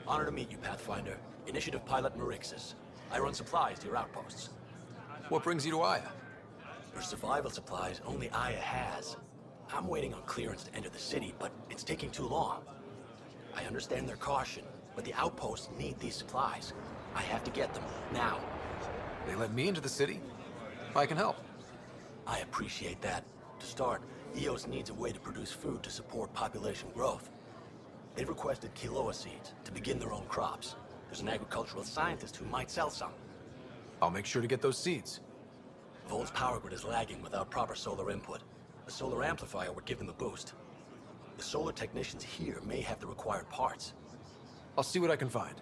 Honor to meet you, Pathfinder. Initiative Pilot Marixus. I run supplies to your outposts. What brings you to Aya? For survival supplies, only Aya has. I'm waiting on clearance to enter the city, but it's taking too long. I understand their caution, but the outposts need these supplies. I have to get them, now. They let me into the city? I can help. I appreciate that. To start, EOS needs a way to produce food to support population growth. They've requested quinoa seeds to begin their own crops. There's an agricultural scientist who might sell some. I'll make sure to get those seeds. Vol's power grid is lagging without proper solar input. A solar amplifier would give them a boost. The solar technicians here may have the required parts. I'll see what I can find.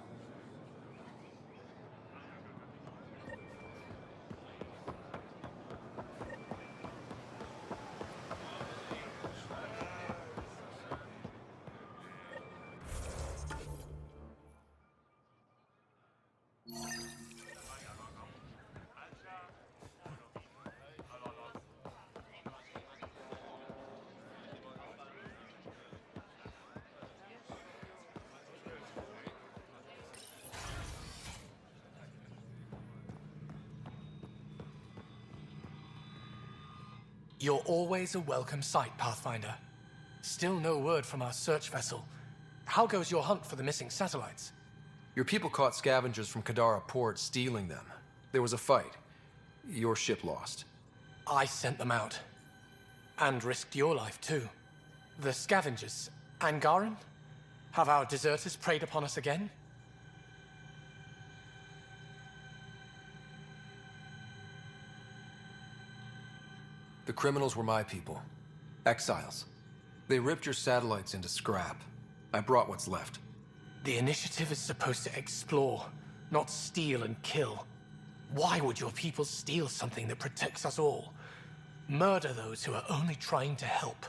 You're always a welcome sight, Pathfinder. Still no word from our search vessel. How goes your hunt for the missing satellites? Your people caught scavengers from Kadara Port stealing them. There was a fight. Your ship lost. I sent them out. And risked your life, too. The scavengers, Angaran? Have our deserters preyed upon us again? The criminals were my people. Exiles. They ripped your satellites into scrap. I brought what's left. The initiative is supposed to explore, not steal and kill. Why would your people steal something that protects us all? Murder those who are only trying to help.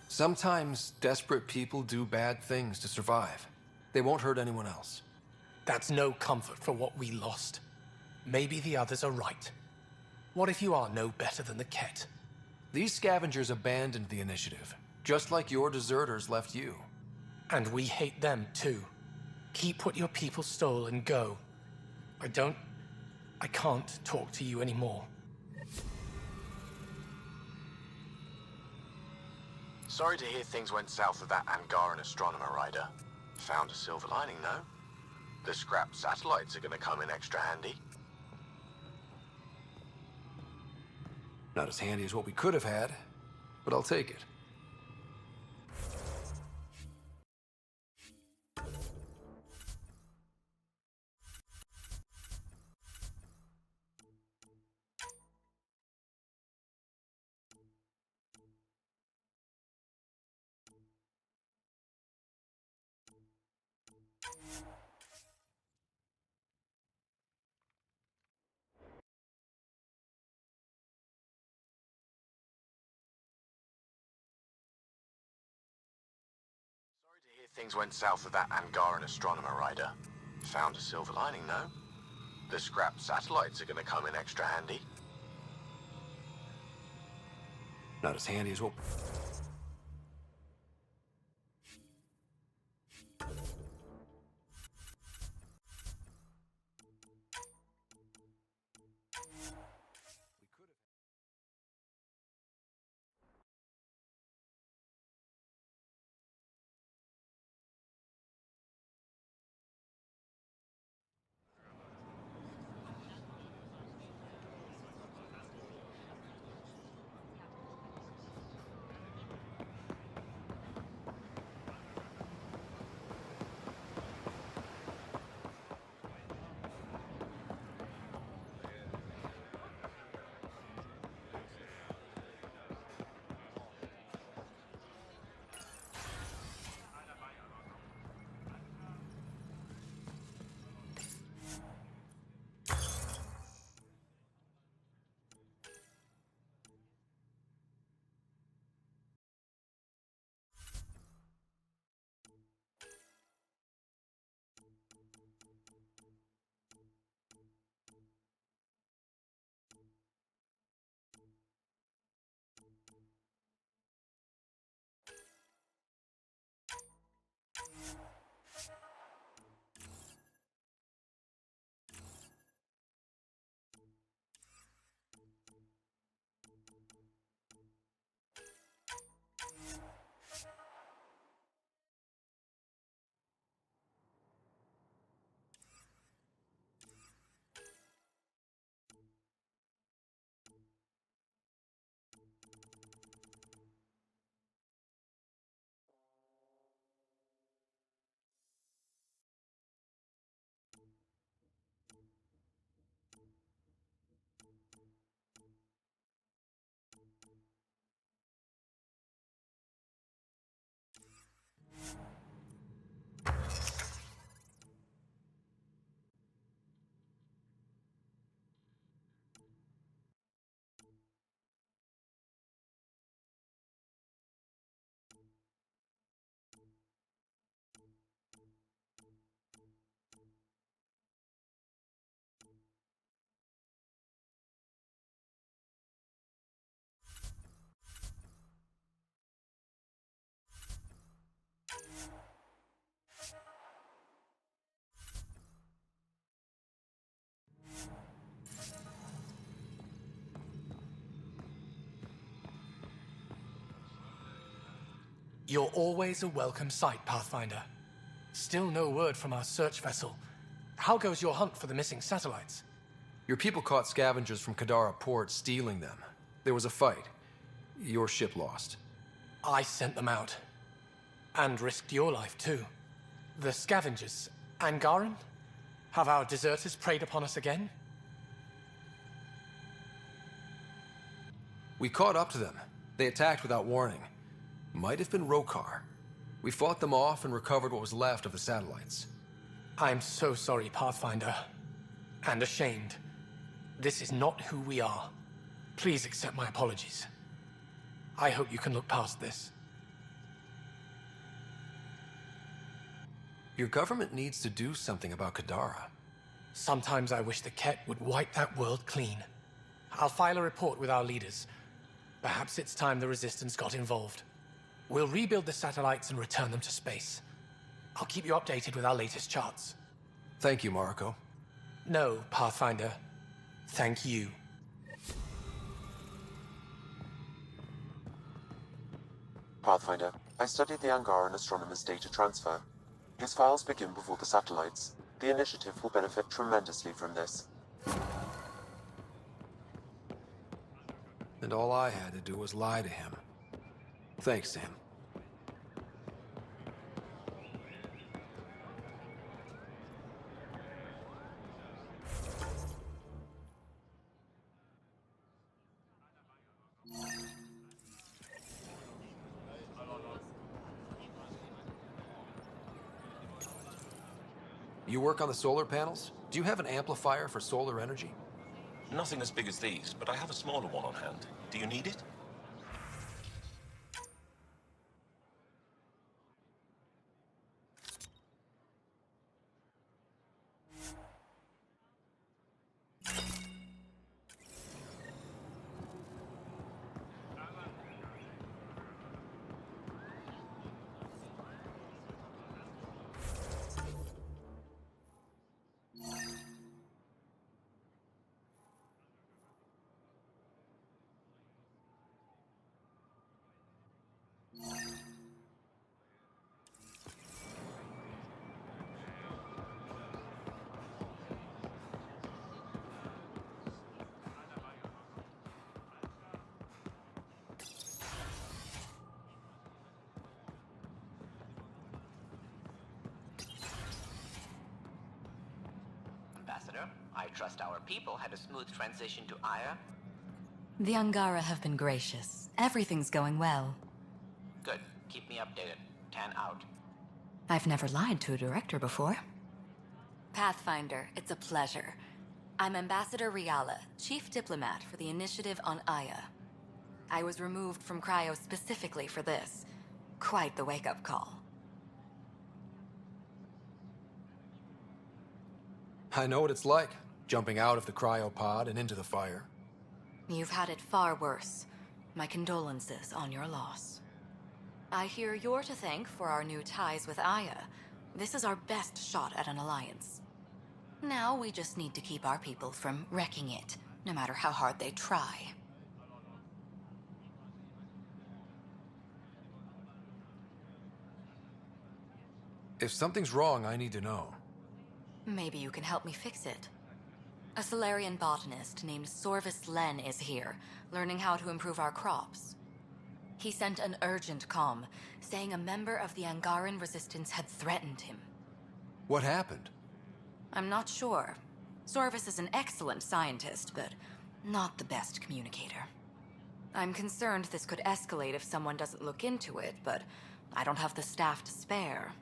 Sometimes desperate people do bad things to survive. They won't hurt anyone else. That's no comfort for what we lost. Maybe the others are right. What if you are no better than the Ket? These scavengers abandoned the initiative, just like your deserters left you. And we hate them too. Keep what your people stole and go. I can't talk to you anymore. Sorry to hear things went south with that Angaran astronomer rider. Found a silver lining, though. The scrap satellites are gonna come in extra handy. Not as handy as what we could have had, but I'll take it. Things went south with that Angaran astronomer rider. Found a silver lining, though. The scrap satellites are gonna come in extra handy. Not as handy as what... You're always a welcome sight, Pathfinder. Still no word from our search vessel. How goes your hunt for the missing satellites? Your people caught scavengers from Kadara port stealing them. There was a fight. Your ship lost. I sent them out. And risked your life, too. The scavengers, Angaran? Have our deserters preyed upon us again? We caught up to them. They attacked without warning. Might have been Rokar. We fought them off and recovered what was left of the satellites. I'm so sorry, Pathfinder. And ashamed. This is not who we are. Please accept my apologies. I hope you can look past this. Your government needs to do something about Kadara. Sometimes I wish the Ket would wipe that world clean. I'll file a report with our leaders. Perhaps it's time the Resistance got involved. We'll rebuild the satellites and return them to space. I'll keep you updated with our latest charts. Thank you, Mariko. No, Pathfinder. Thank you. Pathfinder, I studied the Angaran astronomer's data transfer. His files begin before the satellites. The initiative will benefit tremendously from this. And all I had to do was lie to him. Thanks, Sam. You work on the solar panels? Do you have an amplifier for solar energy? Nothing as big as these, but I have a smaller one on hand. Do you need it? Ambassador, I trust our people had a smooth transition to Aya. The Angara have been gracious. Everything's going well. Good. Keep me updated. 10 out. I've never lied to a director before. Pathfinder, it's a pleasure. I'm Ambassador Riala, Chief Diplomat for the Initiative on Aya. I was removed from Cryo specifically for this. Quite the wake-up call. I know what it's like, jumping out of the cryopod and into the fire. You've had it far worse. My condolences on your loss. I hear you're to thank for our new ties with Aya. This is our best shot at an alliance. Now we just need to keep our people from wrecking it, no matter how hard they try. If something's wrong, I need to know. Maybe you can help me fix it. A Solarian botanist named Sorvis Len is here, learning how to improve our crops. He sent an urgent comm, saying a member of the Angaran resistance had threatened him. What happened? I'm not sure. Sorvis is an excellent scientist, but not the best communicator. I'm concerned this could escalate if someone doesn't look into it, but I don't have the staff to spare.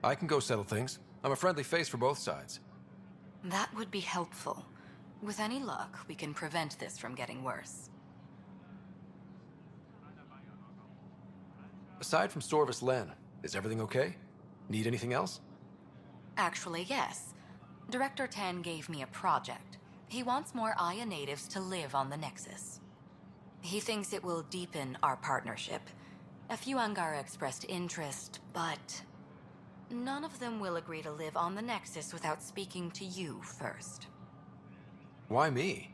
I can go settle things. I'm a friendly face for both sides. That would be helpful. With any luck, we can prevent this from getting worse. Aside from Sorvis Len, is everything okay? Need anything else? Actually, yes. Director Tan gave me a project. He wants more Aya natives to live on the Nexus. He thinks it will deepen our partnership. A few Angara expressed interest, but none of them will agree to live on the Nexus without speaking to you first. Why me?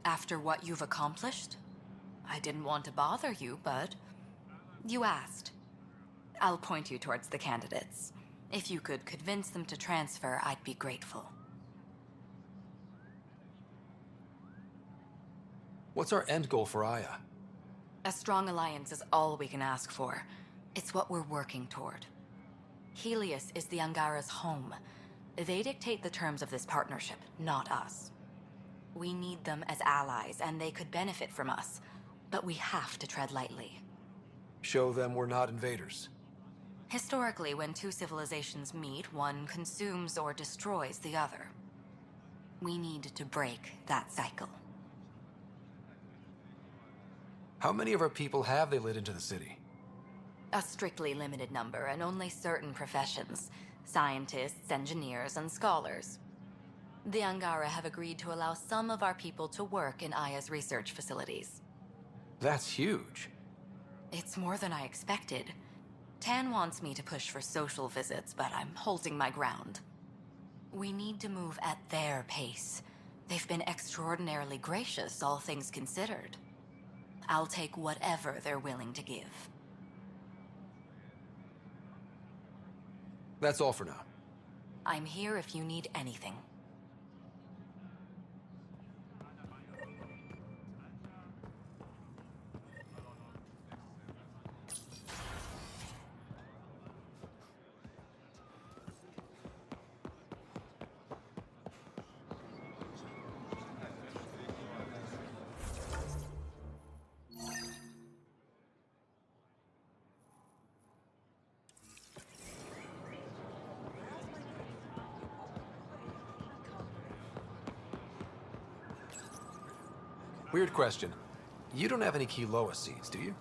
After what you've accomplished? I didn't want to bother you, but you asked. I'll point you towards the candidates. If you could convince them to transfer, I'd be grateful. What's our end goal for Aya? A strong alliance is all we can ask for. It's what we're working toward. Helios is the Angara's home. They dictate the terms of this partnership, not us. We need them as allies, and they could benefit from us. But we have to tread lightly. Show them we're not invaders. Historically, when two civilizations meet, one consumes or destroys the other. We need to break that cycle. How many of our people have they let into the city? A strictly limited number, and only certain professions. Scientists, engineers, and scholars. The Angara have agreed to allow some of our people to work in Aya's research facilities. That's huge. It's more than I expected. Tan wants me to push for social visits, but I'm holding my ground. We need to move at their pace. They've been extraordinarily gracious, all things considered. I'll take whatever they're willing to give. That's all for now. I'm here if you need anything. Weird question. You don't have any Kiloa seeds, do you?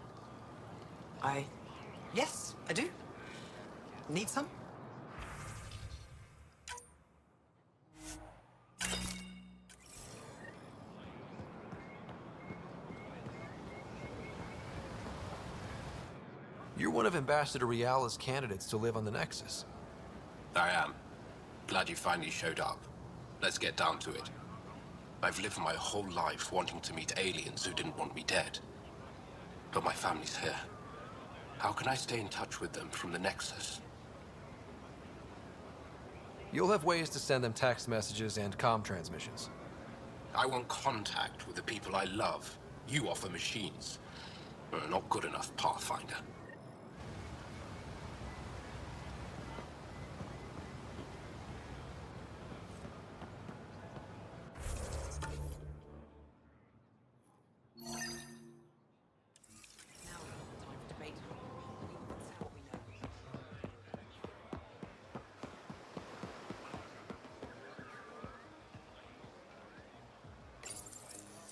Yes, I do. Need some? You're one of Ambassador Riala's candidates to live on the Nexus. I am. Glad you finally showed up. Let's get down to it. I've lived my whole life wanting to meet aliens who didn't want me dead. But my family's here. How can I stay in touch with them from the Nexus? You'll have ways to send them text messages and comm transmissions. I want contact with the people I love. You offer machines. Not good enough, Pathfinder.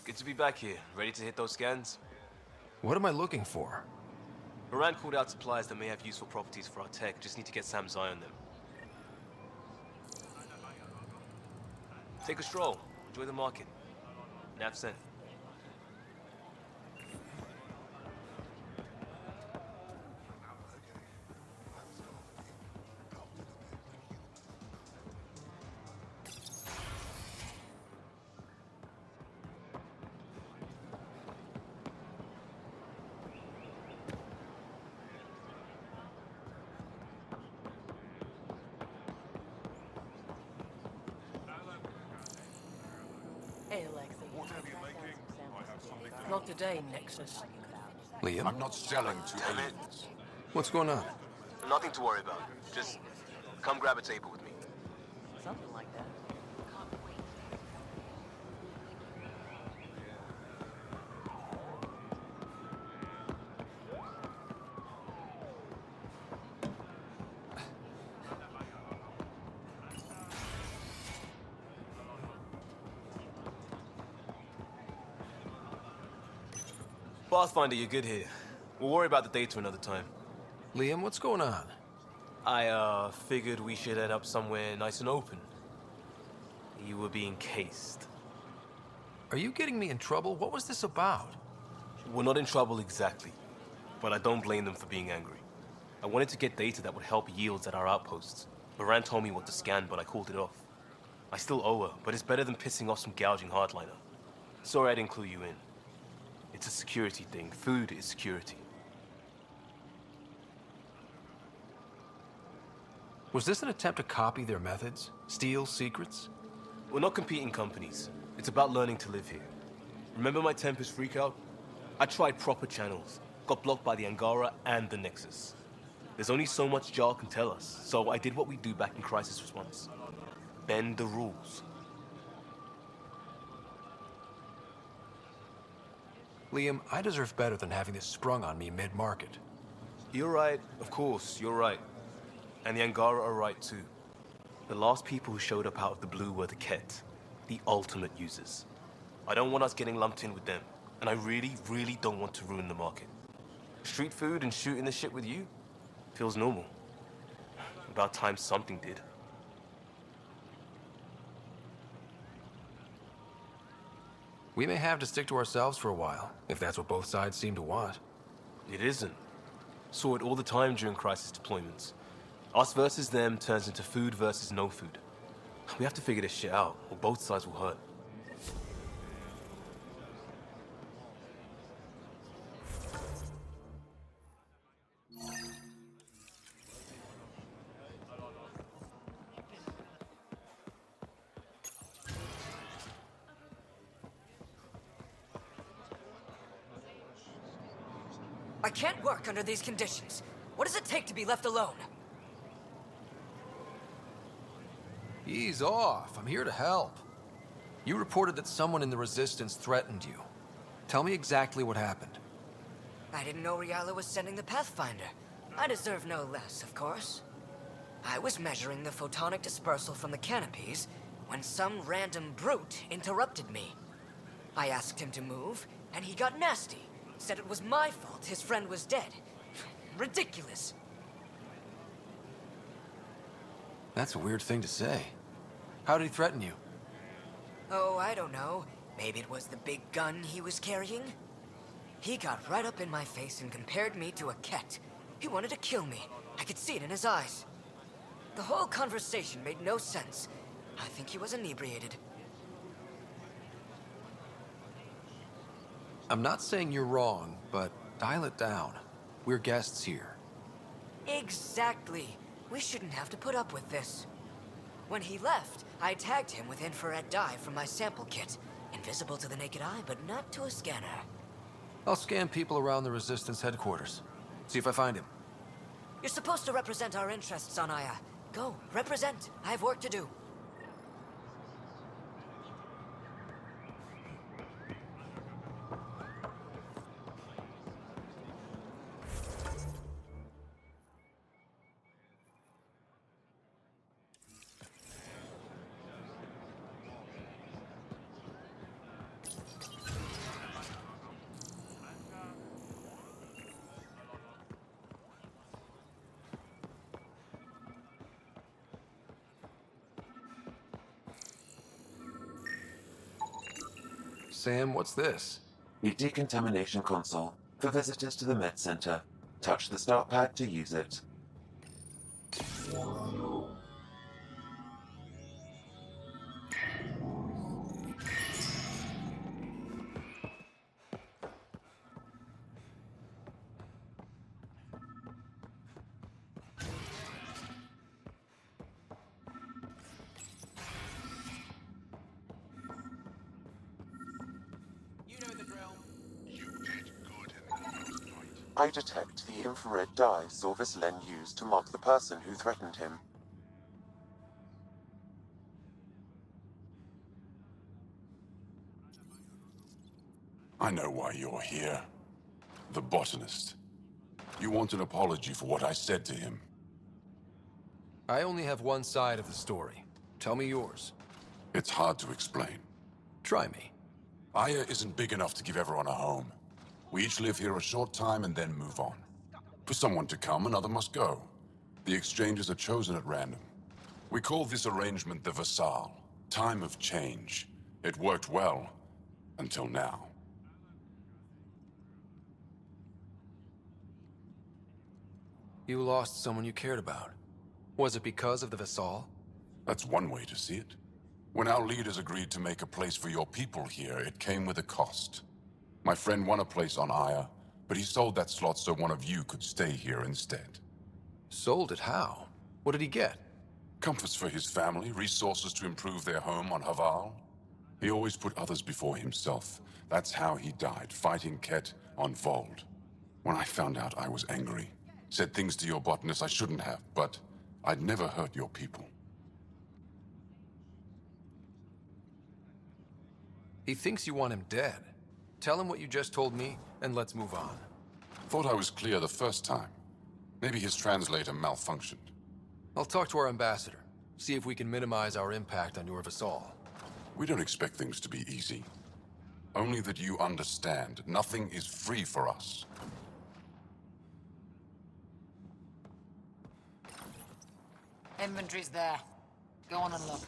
Good to be back here, ready to hit those scans. What am I looking for? Moran called out supplies that may have useful properties for our tech. Just need to get Sam's eye on them. Take a stroll. Enjoy the market. Nav sent. Not today, Nexus. Liam? I'm not selling to aliens. What's going on? Nothing to worry about. Just come grab a table with me. Something like that. Pathfinder, you're good here. We'll worry about the data another time. Liam, what's going on? I, figured we should head up somewhere nice and open. You were being cased. Are you getting me in trouble? What was this about? We're not in trouble exactly, but I don't blame them for being angry. I wanted to get data that would help yields at our outposts. Moran told me what to scan, but I called it off. I still owe her, but it's better than pissing off some gouging hardliner. Sorry I didn't clue you in. It's a security thing. Food is security. Was this an attempt to copy their methods? Steal secrets? We're not competing companies. It's about learning to live here. Remember my Tempest freakout? I tried proper channels. Got blocked by the Angara and the Nexus. There's only so much Jar can tell us, so I did what we do back in crisis response. Bend the rules. Liam, I deserve better than having this sprung on me mid-market. You're right, of course, you're right. And the Angara are right too. The last people who showed up out of the blue were the Ket, the ultimate users. I don't want us getting lumped in with them, and I really, really don't want to ruin the market. Street food and shooting the shit with you feels normal. About time something did. We may have to stick to ourselves for a while, if that's what both sides seem to want. It isn't. Saw it all the time during crisis deployments. Us versus them turns into food versus no food. We have to figure this shit out, or both sides will hurt. I can't work under these conditions. What does it take to be left alone? Ease off. I'm here to help. You reported that someone in the Resistance threatened you. Tell me exactly what happened. I didn't know Riala was sending the Pathfinder. I deserve no less, of course. I was measuring the photonic dispersal from the canopies when some random brute interrupted me. I asked him to move, and he got nasty. Said it was my fault his friend was dead. Ridiculous. That's a weird thing to say. How did he threaten you? Oh, I don't know. Maybe it was the big gun he was carrying? He got right up in my face and compared me to a cat. He wanted to kill me. I could see it in his eyes. The whole conversation made no sense. I think he was inebriated. I'm not saying you're wrong, but dial it down. We're guests here. Exactly. We shouldn't have to put up with this. When he left, I tagged him with infrared dye from my sample kit. Invisible to the naked eye, but not to a scanner. I'll scan people around the Resistance headquarters. See if I find him. You're supposed to represent our interests on Aya. Go, represent. I have work to do. Sam, what's this? The decontamination console for visitors to the Med Center. Touch the start pad to use it. I detect the infrared dye Sorvis Len used to mark the person who threatened him. I know why you're here. The botanist. You want an apology for what I said to him. I only have one side of the story. Tell me yours. It's hard to explain. Try me. Aya isn't big enough to give everyone a home. We each live here a short time and then move on. For someone to come, another must go. The exchanges are chosen at random. We call this arrangement the Vassal. Time of change. It worked well, until now. You lost someone you cared about. Was it because of the Vassal? That's one way to see it. When our leaders agreed to make a place for your people here, it came with a cost. My friend won a place on Aya, but he sold that slot so one of you could stay here instead. Sold it how? What did he get? Comforts for his family, resources to improve their home on Haval. He always put others before himself. That's how he died, fighting Ket on Vold. When I found out, I was angry. Said things to your botanist I shouldn't have, but I'd never hurt your people. He thinks you want him dead. Tell him what you just told me, and let's move on. Thought I was clear the first time. Maybe his translator malfunctioned. I'll talk to our ambassador. See if we can minimize our impact on your Vassal. We don't expect things to be easy. Only that you understand, nothing is free for us. Inventory's there. Go on and look.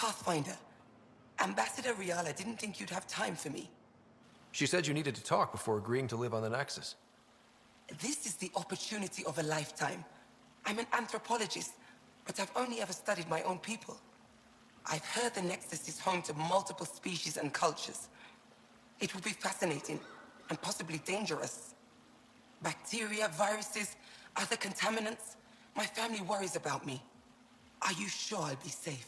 Pathfinder, Ambassador Riala didn't think you'd have time for me. She said you needed to talk before agreeing to live on the Nexus. This is the opportunity of a lifetime. I'm an anthropologist, but I've only ever studied my own people. I've heard the Nexus is home to multiple species and cultures. It will be fascinating and possibly dangerous. Bacteria, viruses, other contaminants. My family worries about me. Are you sure I'll be safe?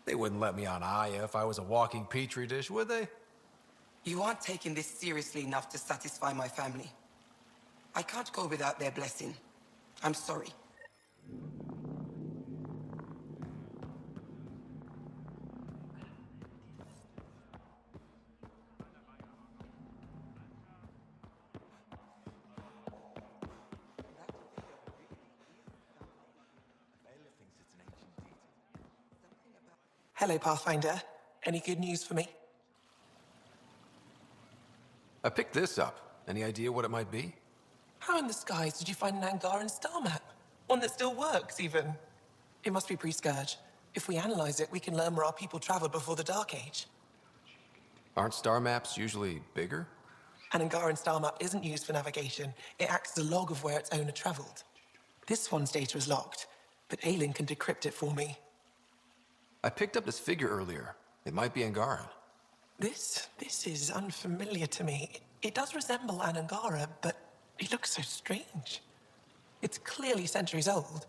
They wouldn't let me on Aya if I was a walking petri dish, would they? You aren't taking this seriously enough to satisfy my family. I can't go without their blessing. I'm sorry. Hello, Pathfinder. Any good news for me? I picked this up. Any idea what it might be? How in the skies did you find an Angaran star map? One that still works, even? It must be pre-Scourge. If we analyze it, we can learn where our people traveled before the Dark Age. Aren't star maps usually bigger? An Angaran star map isn't used for navigation. It acts as a log of where its owner traveled. This one's data is locked, but Aelin can decrypt it for me. I picked up this figure earlier. It might be Angaran. This is unfamiliar to me. It does resemble an Angara, but it looks so strange. It's clearly centuries old.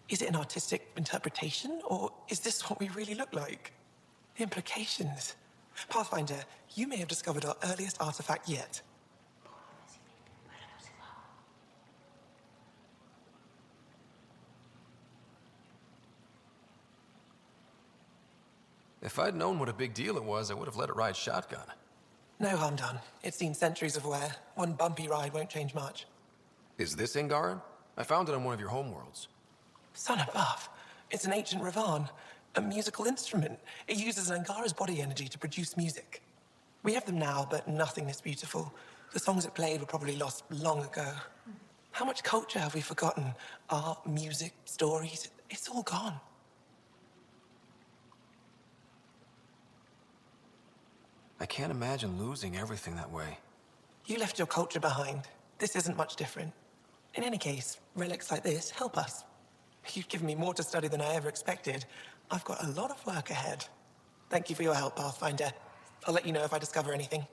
Is it an artistic interpretation, or is this what we really look like? The implications. Pathfinder, you may have discovered our earliest artifact yet. If I'd known what a big deal it was, I would have let it ride shotgun. No harm done. It's seen centuries of wear. One bumpy ride won't change much. Is this Angaran? I found it on one of your homeworlds. Son above. It's an ancient Ravan, a musical instrument. It uses Angara's body energy to produce music. We have them now, but nothing this beautiful. The songs it played were probably lost long ago. How much culture have we forgotten? Art, music, stories, it's all gone. I can't imagine losing everything that way. You left your culture behind. This isn't much different. In any case, relics like this help us. You've given me more to study than I ever expected. I've got a lot of work ahead. Thank you for your help, Pathfinder. I'll let you know if I discover anything.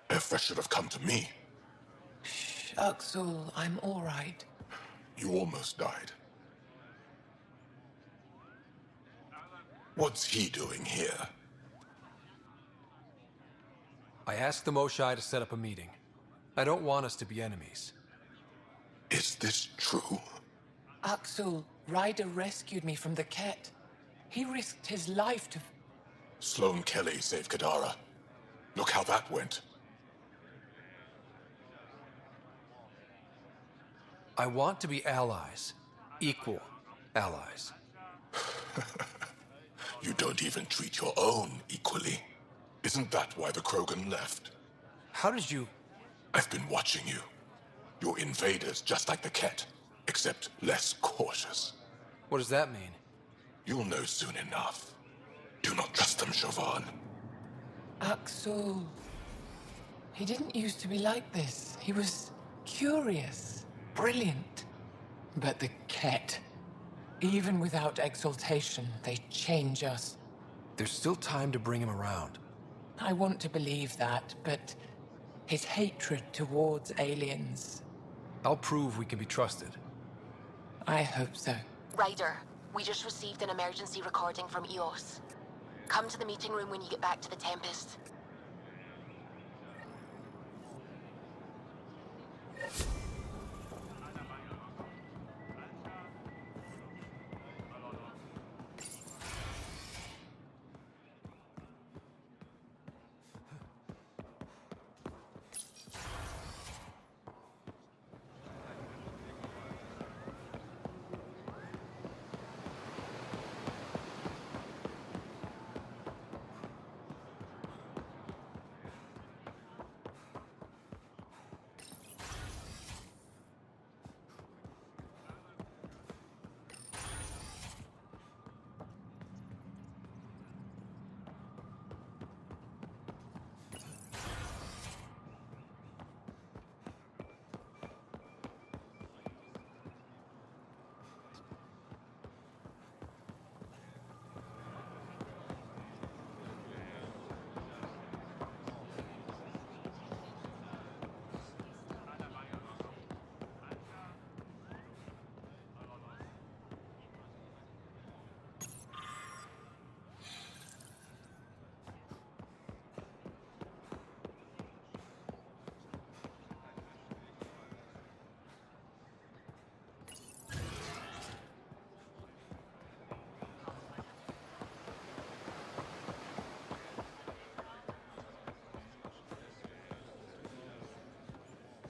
Effa should have come to me. Shh, Uxul, I'm all right. You almost died. What's he doing here? I asked the Moshai to set up a meeting. I don't want us to be enemies. Is this true? Uxul, Ryder rescued me from the Ket. He risked his life to... Sloane Kelly saved Kadara. Look how that went. I want to be allies. Equal allies. You don't even treat your own equally. Isn't that why the Krogan left? How did you... I've been watching you. You're invaders just like the Ket, except less cautious. What does that mean? You'll know soon enough. Do not trust them, Chauvin. Uxul. He didn't used to be like this. He was curious, brilliant. But the Ket, even without exaltation, they change us. There's still time to bring him around. I want to believe that, but his hatred towards aliens... I'll prove we can be trusted. I hope so. Ryder, we just received an emergency recording from EOS. Come to the meeting room when you get back to the Tempest.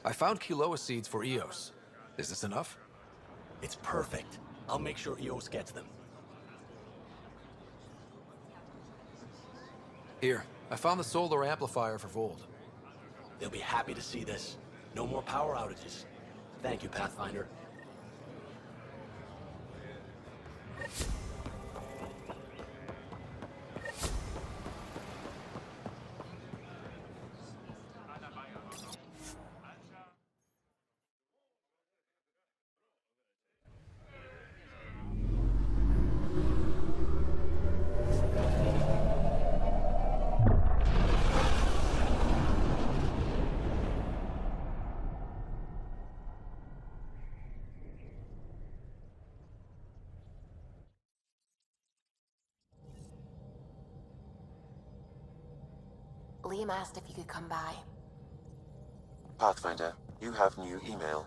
I found Kiloa seeds for Eos. Is this enough? It's perfect. I'll make sure Eos gets them. Here, I found the solar amplifier for Vold. They'll be happy to see this. No more power outages. Thank you, Pathfinder. Liam asked if you could come by. Pathfinder, you have new email.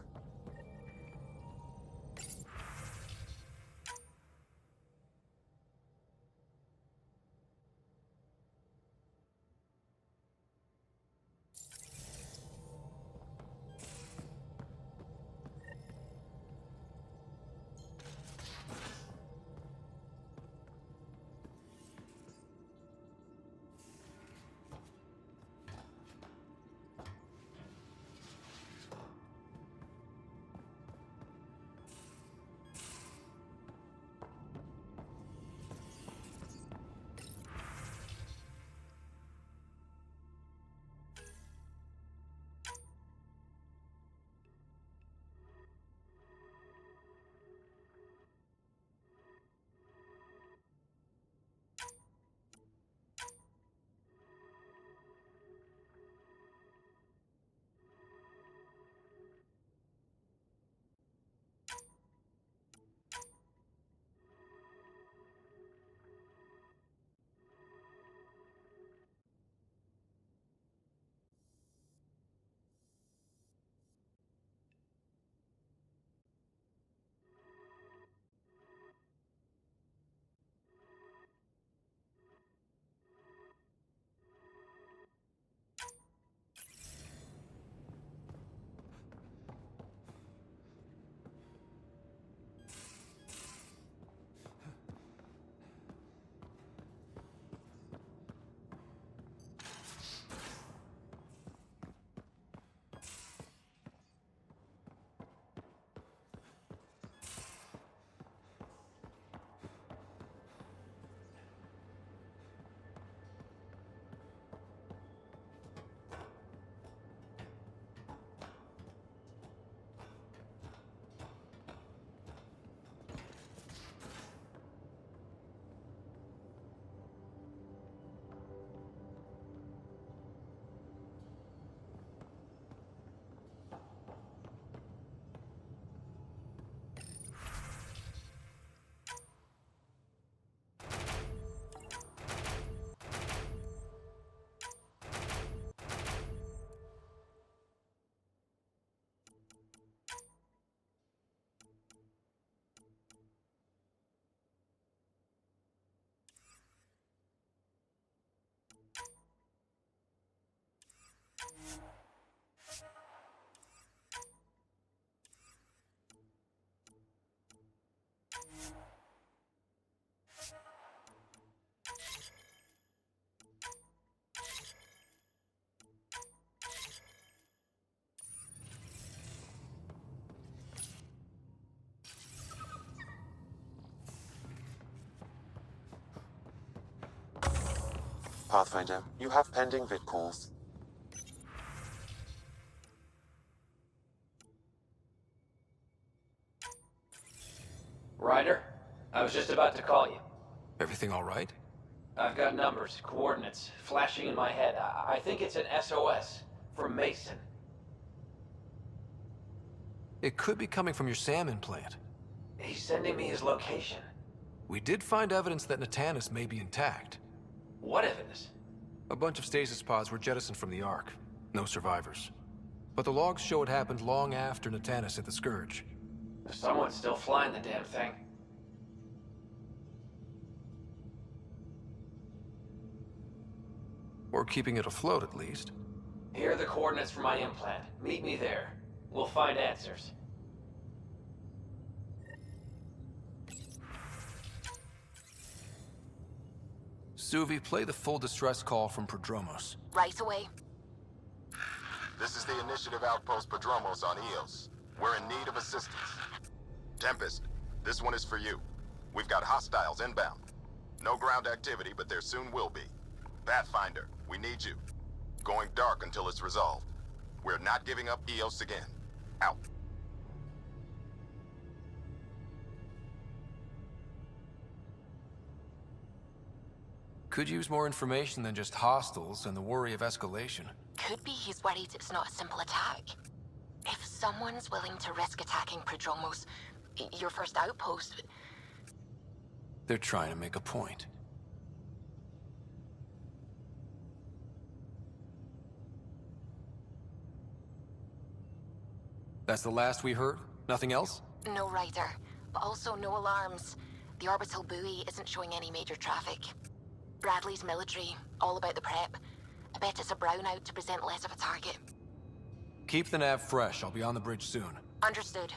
Pathfinder, you have pending vid calls. Ryder, I was just about to call you. Everything all right? I've got numbers, coordinates, flashing in my head. I think it's an SOS from Mason. It could be coming from your salmon plant. He's sending me his location. We did find evidence that Natanis may be intact. What evidence? A bunch of stasis pods were jettisoned from the Ark. No survivors. But the logs show it happened long after Natanis hit the Scourge. Someone's still flying the damn thing. Or keeping it afloat, at least. Here are the coordinates for my implant. Meet me there. We'll find answers. Suvi, play the full distress call from Prodromos. Right away. This is the Initiative Outpost Padromos on Eos. We're in need of assistance. Tempest, this one is for you. We've got hostiles inbound. No ground activity, but there soon will be. Pathfinder, we need you. Going dark until it's resolved. We're not giving up Eos again. Out. Could use more information than just hostiles and the worry of escalation. Could be he's worried it's not a simple attack. If someone's willing to risk attacking Prodromos, your first outpost... They're trying to make a point. That's the last we heard? Nothing else? No rider, but also no alarms. The orbital buoy isn't showing any major traffic. Bradley's military, all about the prep. I bet it's a brownout to present less of a target. Keep the nav fresh. I'll be on the bridge soon. Understood.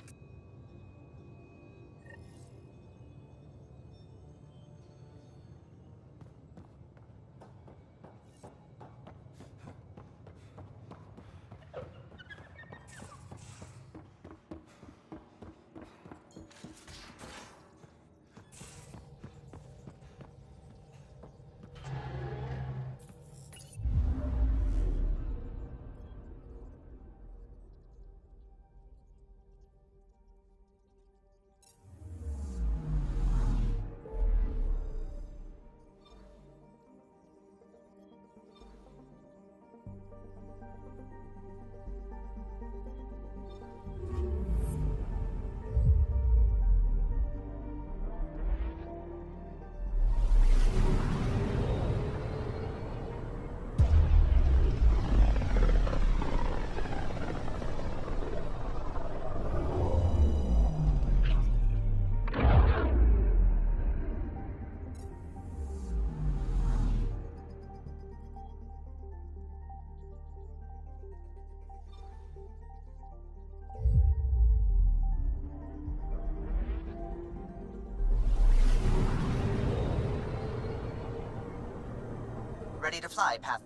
Ready to fly, Path.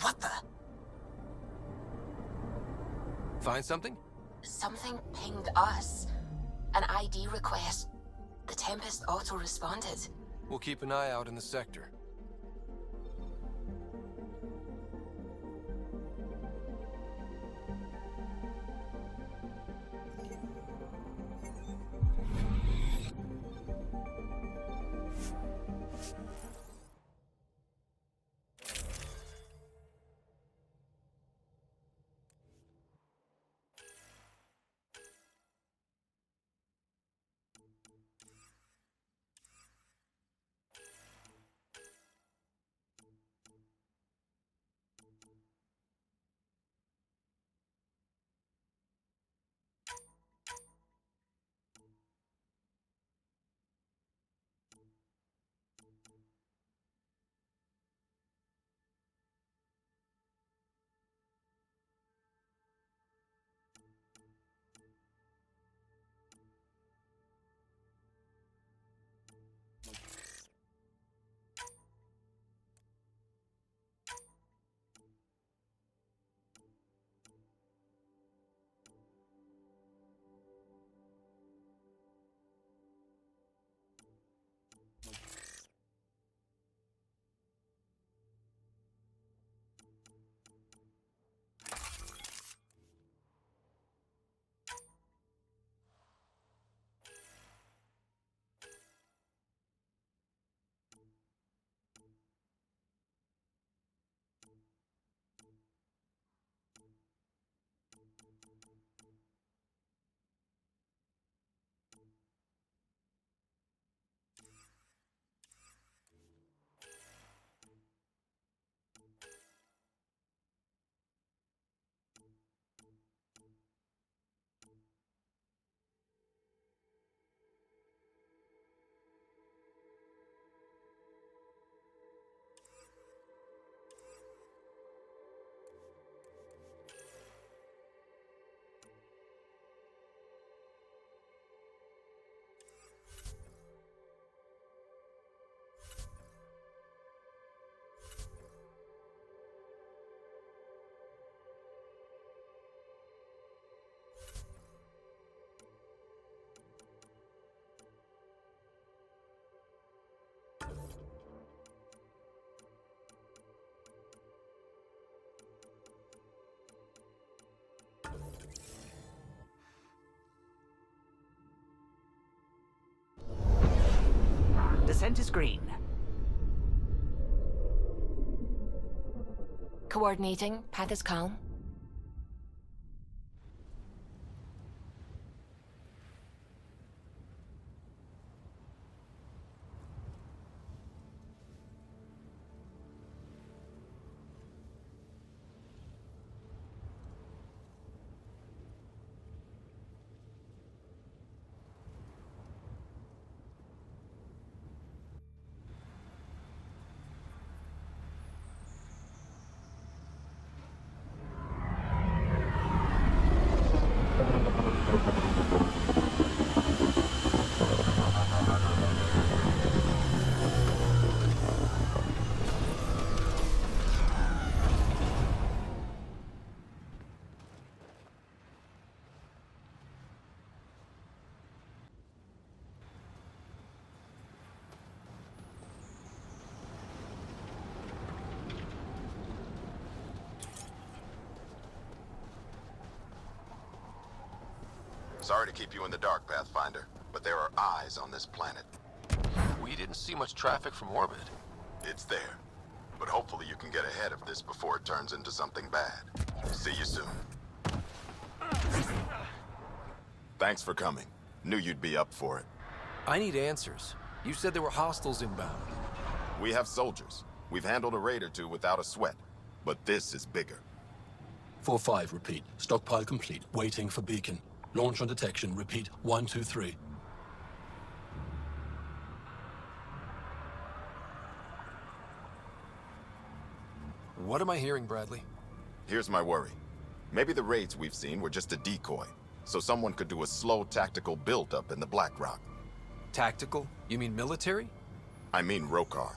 What the? Find something? Something pinged us. An ID request. The Tempest auto-responded. We'll keep an eye out in the sector. Descent is green. Coordinating. Path is calm. Sorry to keep you in the dark, Pathfinder, but there are eyes on this planet. We didn't see much traffic from orbit. It's there. But hopefully you can get ahead of this before it turns into something bad. See you soon. Thanks for coming. Knew you'd be up for it. I need answers. You said there were hostiles inbound. We have soldiers. We've handled a raid or two without a sweat. But this is bigger. 4-5, repeat. Stockpile complete. Waiting for beacon. Launch on detection. Repeat. 1, 2, 3. What am I hearing, Bradley? Here's my worry. Maybe the raids we've seen were just a decoy, so someone could do a slow tactical build-up in the Black Rock. Tactical? You mean military? I mean Rokar.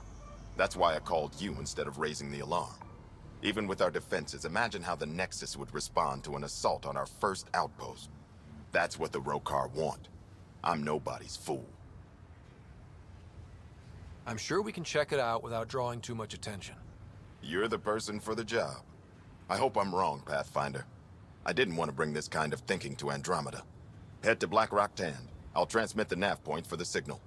That's why I called you instead of raising the alarm. Even with our defenses, imagine how the Nexus would respond to an assault on our first outpost. That's what the Rokar want. I'm nobody's fool. I'm sure we can check it out without drawing too much attention. You're the person for the job. I hope I'm wrong, Pathfinder. I didn't want to bring this kind of thinking to Andromeda. Head to Black Rock Tand. I'll transmit the nav point for the signal.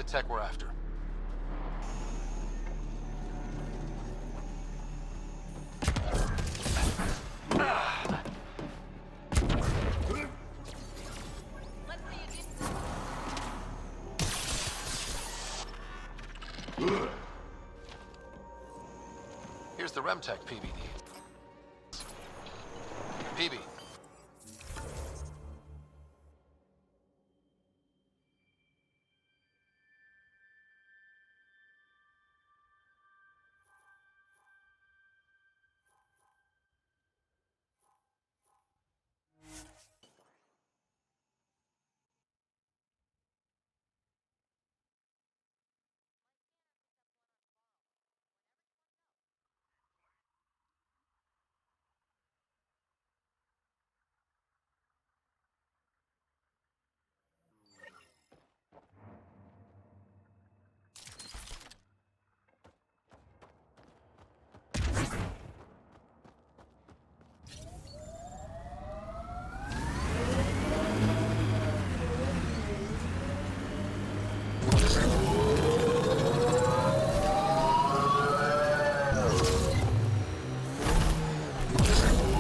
tech we're after. Here's the Remtech PBD. PB.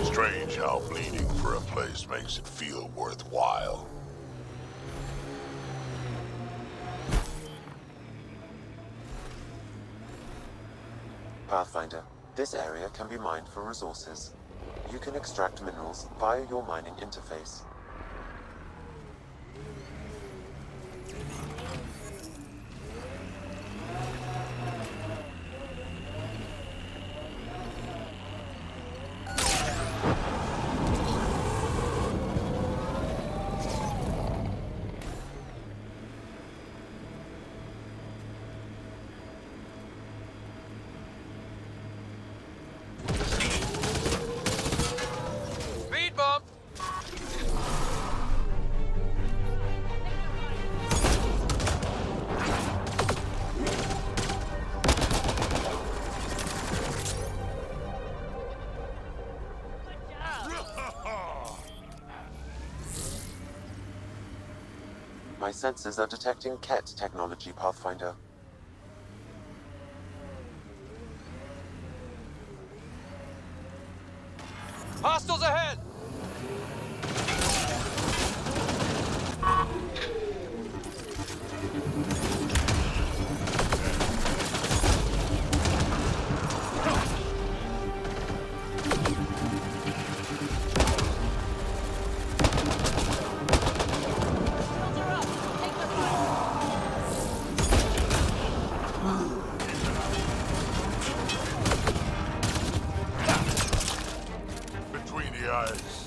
Strange how bleeding for a place makes it feel worthwhile. Pathfinder, this area can be mined for resources. You can extract minerals via your mining interface. Speed bump! My sensors are detecting Ket technology, Pathfinder. Hostiles ahead! Between the eyes.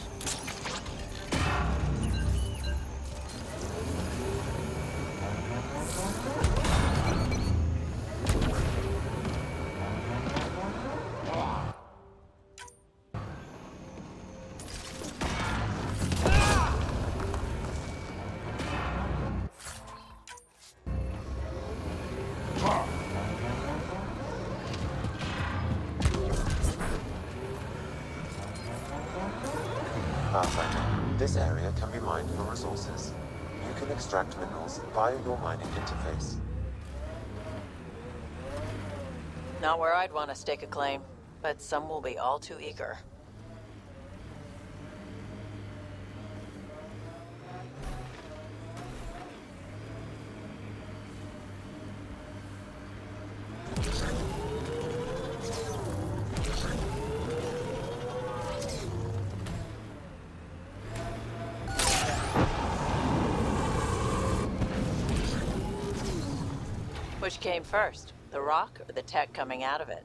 Pathfinder, this area can be mined for resources. You can extract minerals via your mining interface. Not where I'd want to stake a claim, but some will be all too eager. Which came first, the rock or the tech coming out of it?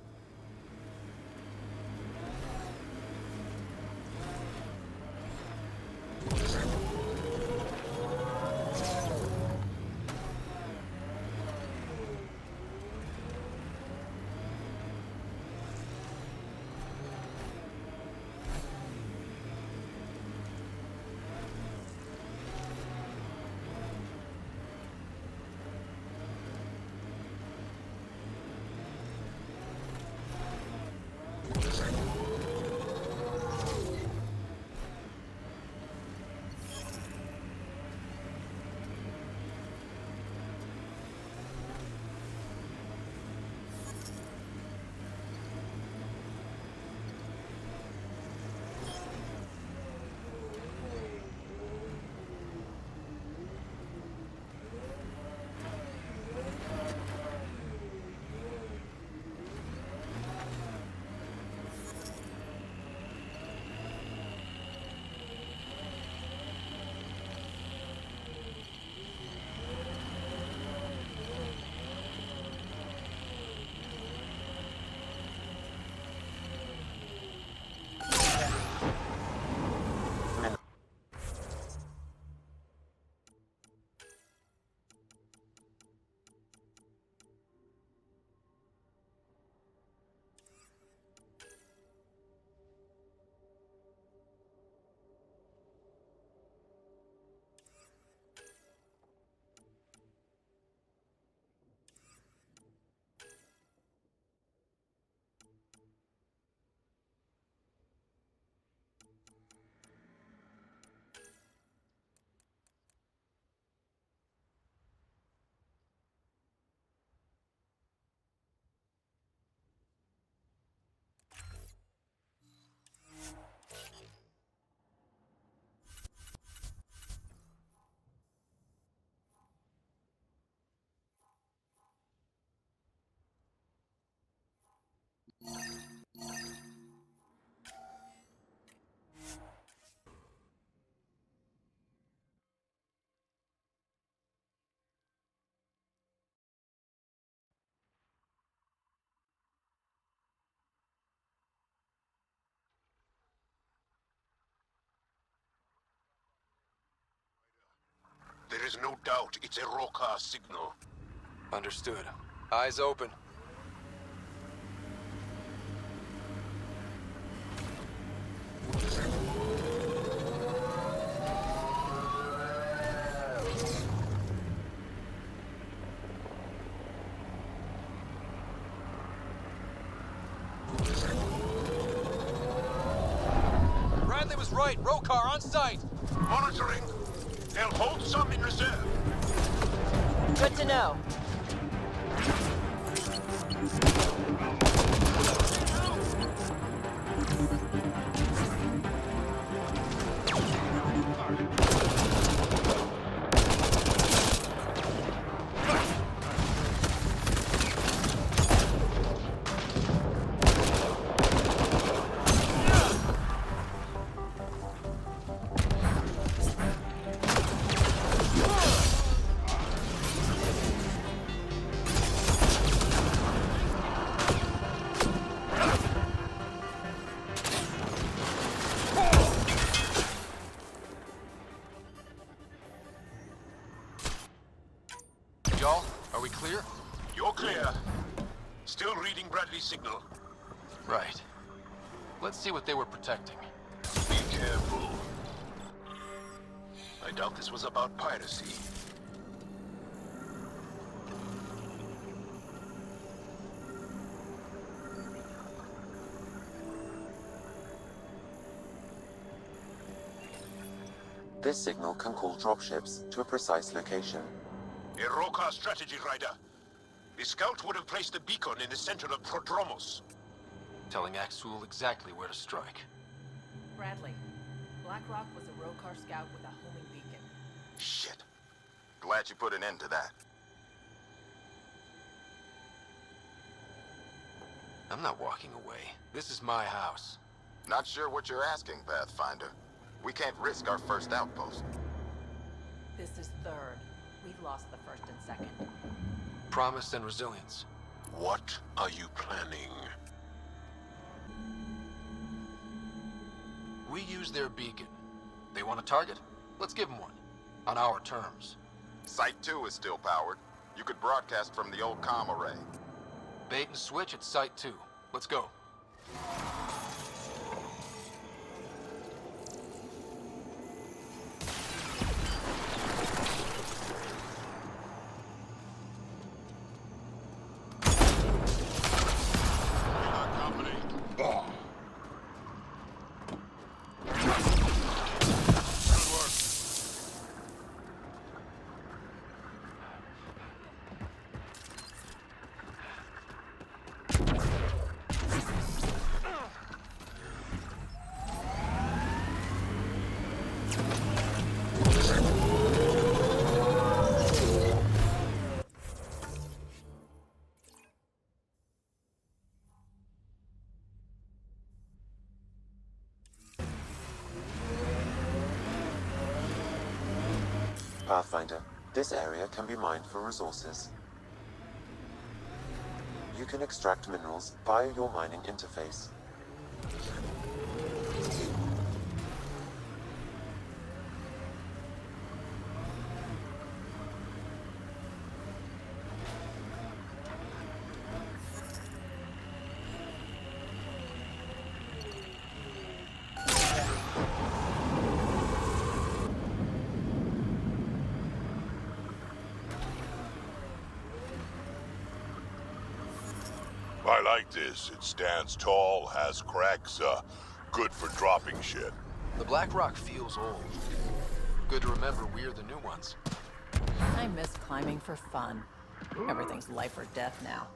There is no doubt it's a Roka signal. Understood. Eyes open. Bradley was right. Rokar on site. Monitoring. They'll hold some in reserve. Good to know. Y'all, are we clear? You're clear. Still reading Bradley's signal. Right. Let's see what they were protecting. Be careful. I doubt this was about piracy. This signal can call dropships to a precise location. A Roka strategy rider. The scout would have placed the beacon in the center of Prodromos. Telling Axul exactly where to strike. Bradley, Blackrock was a Rokar scout with a homing beacon. Shit. Glad you put an end to that. I'm not walking away. This is my house. Not sure what you're asking, Pathfinder. We can't risk our first outpost. This is third. We've lost the first and second. Promise and resilience. What are you planning? We use their beacon. They want a target? Let's give them one. On our terms. Site 2 is still powered. You could broadcast from the old comm array. Bait and switch at Site 2. Let's go. Pathfinder, this area can be mined for resources. You can extract minerals via your mining interface. I like this. It stands tall, has cracks, good for dropping shit. The Black Rock feels old. Good to remember we're the new ones. I miss climbing for fun. Everything's life or death now.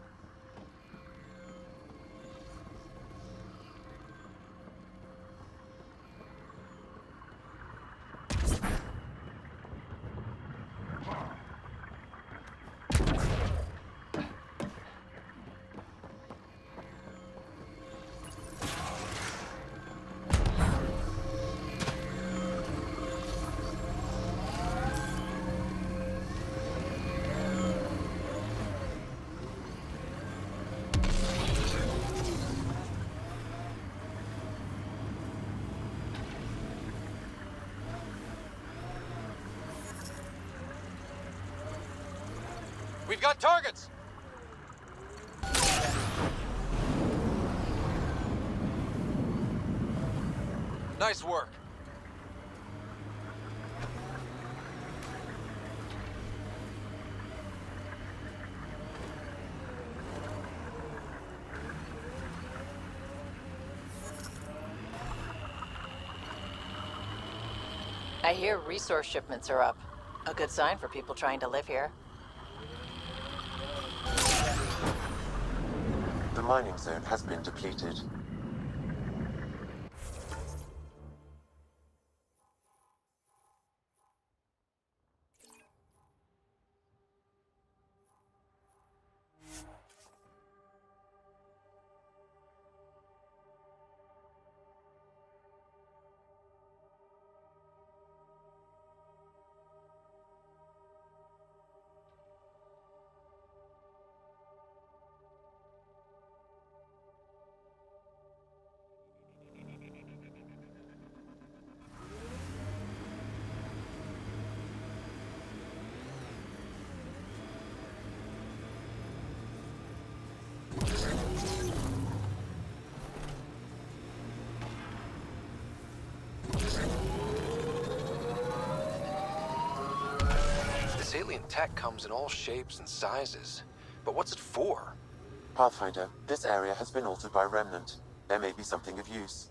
We've got targets! Nice work. I hear resource shipments are up. A good sign for people trying to live here. The mining zone has been depleted. This alien tech comes in all shapes and sizes. But what's it for? Pathfinder, this area has been altered by Remnant. There may be something of use.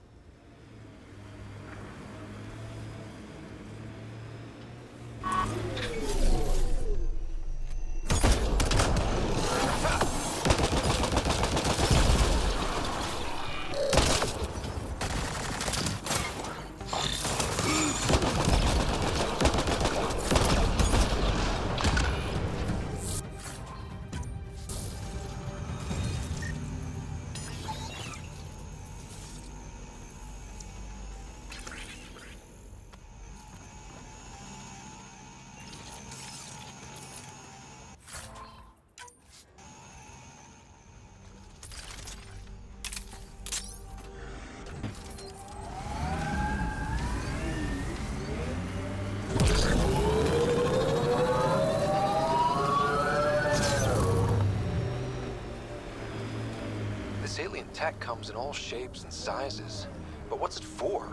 This alien tech comes in all shapes and sizes. But what's it for?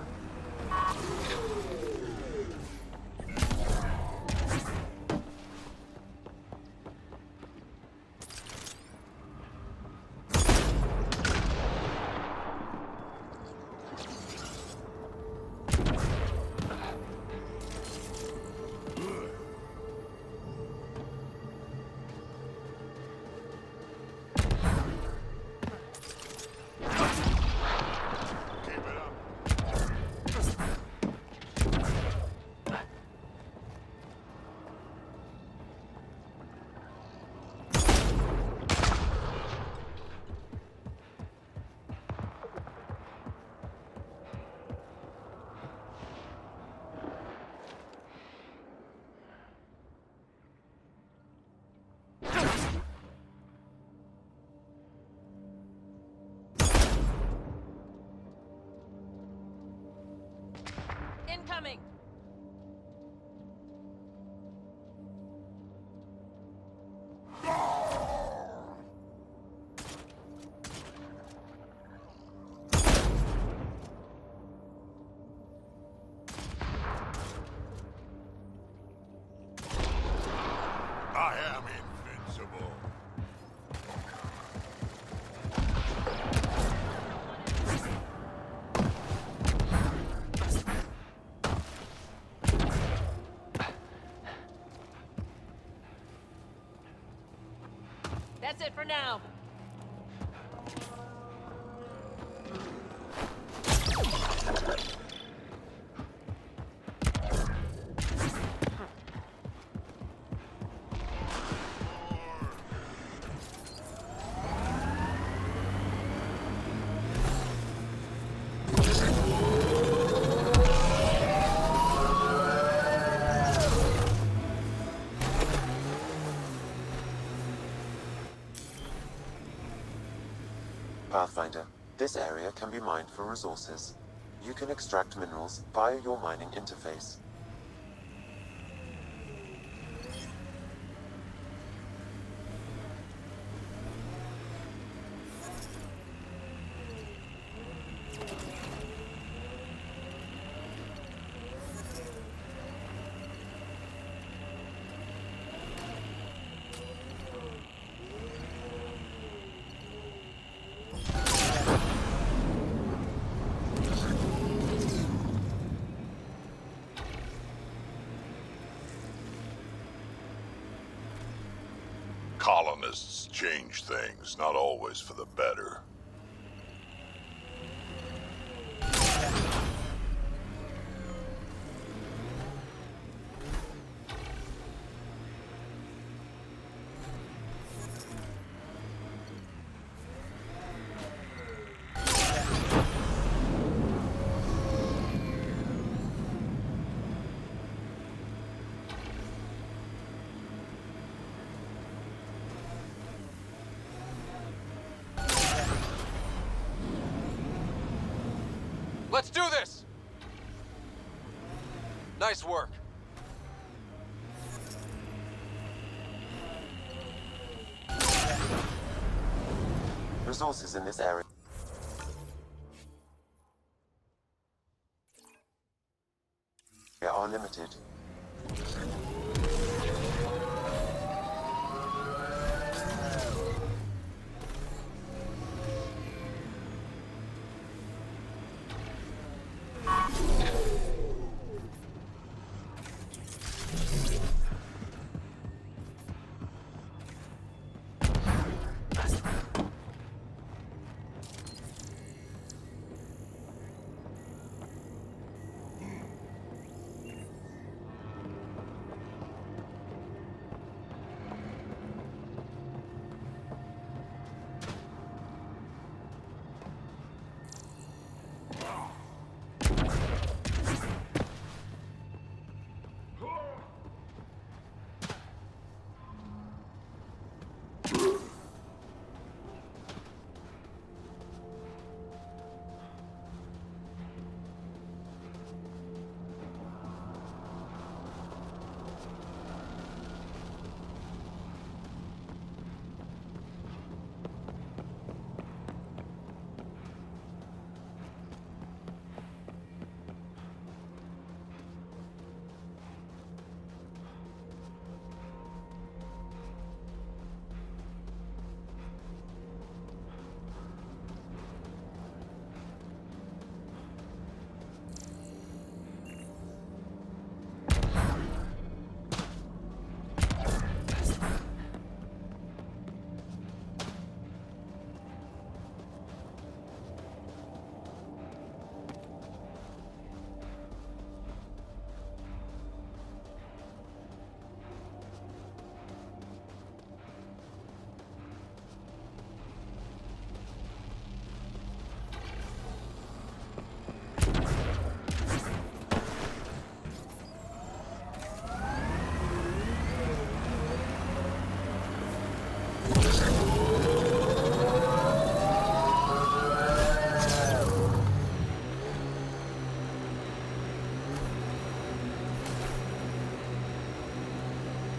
Incoming! I am invincible. That's it for now. Pathfinder, this area can be mined for resources. You can extract minerals via your mining interface. Colonists change things, not always for the better. Let's do this! Nice work. Resources in this area are limited.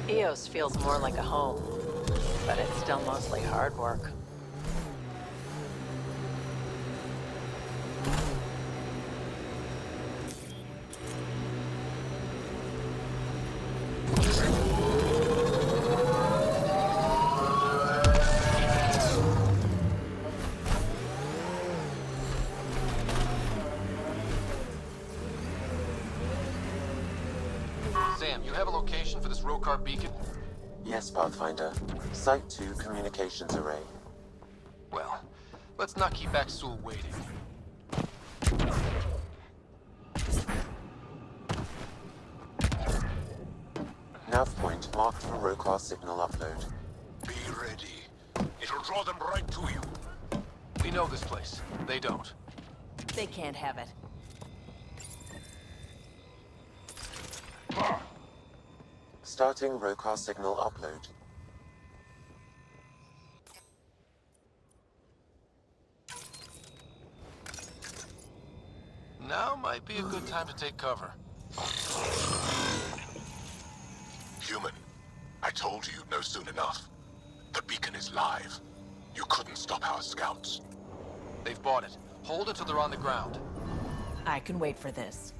Eos feels more like a home, but it's still mostly hard work. Sam, you have a location for this Rokar beacon? Yes, Pathfinder. Site 2 communications array. Well, let's not keep Axul waiting. Nav point marked for Rokar signal upload. Be ready. It'll draw them right to you. We know this place. They don't. They can't have it. Starting Rokar signal upload. Now might be a good time to take cover. Human, I told you you'd know soon enough. The beacon is live. You couldn't stop our scouts. They've bought it. Hold until they're on the ground. I can wait for this.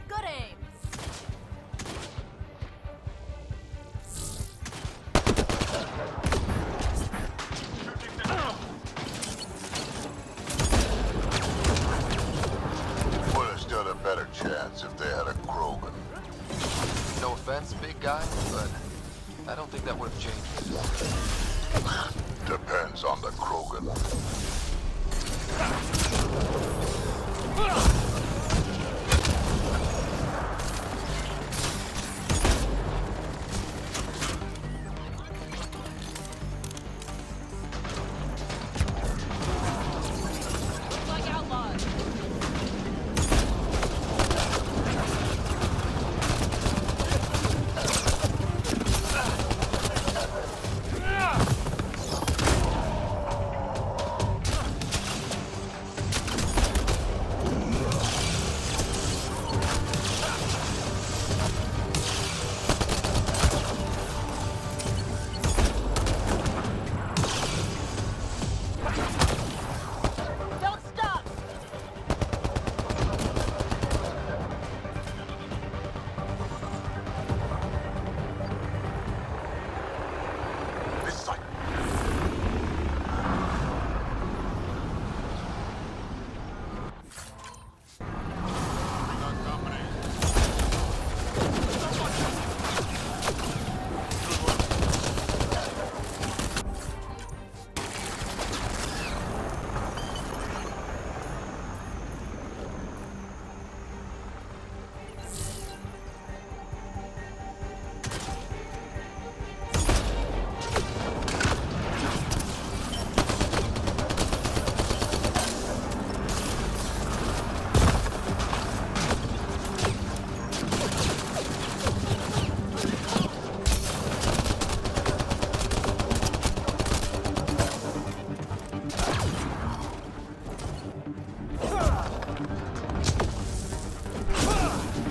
Good aim. Would have stood a better chance if they had a Krogan. No offense, big guy, but I don't think that would have changed. Depends on the Krogan. Looks like outlaws. Don't stop. This side.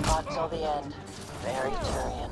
Fought till the end. Very Tyrion.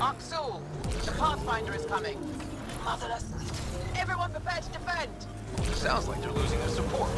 Oxul, the Pathfinder is coming. Motherless. Everyone prepared to defend. Sounds like they're losing their support.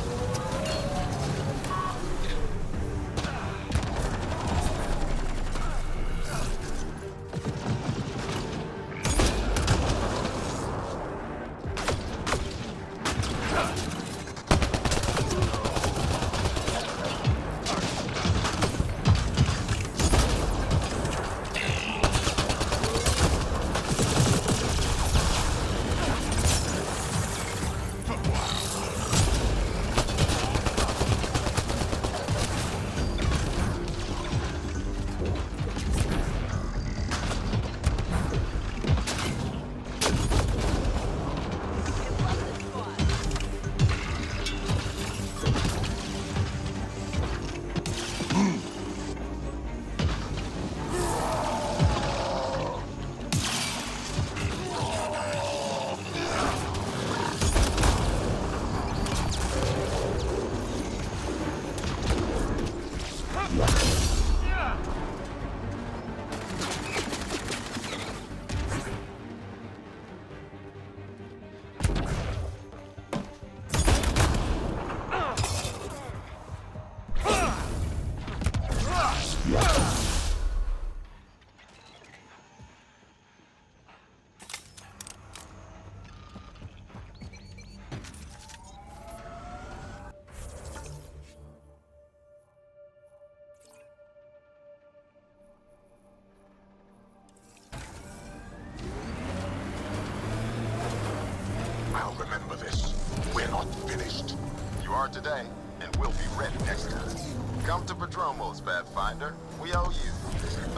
not finished. You are today, and we'll be ready next time. Come to Padromo's, Pathfinder. We owe you.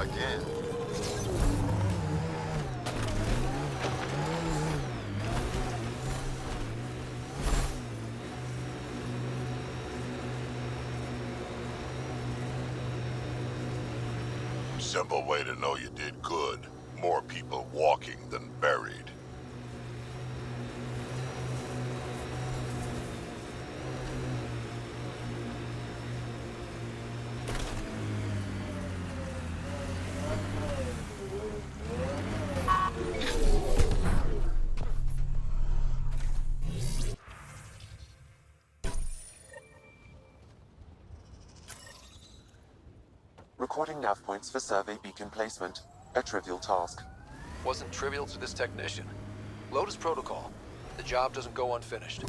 Again. Simple way to know you did good. More people walking than buried. Recording nav points for survey beacon placement. A trivial task. Wasn't trivial to this technician. Lotus protocol. The job doesn't go unfinished.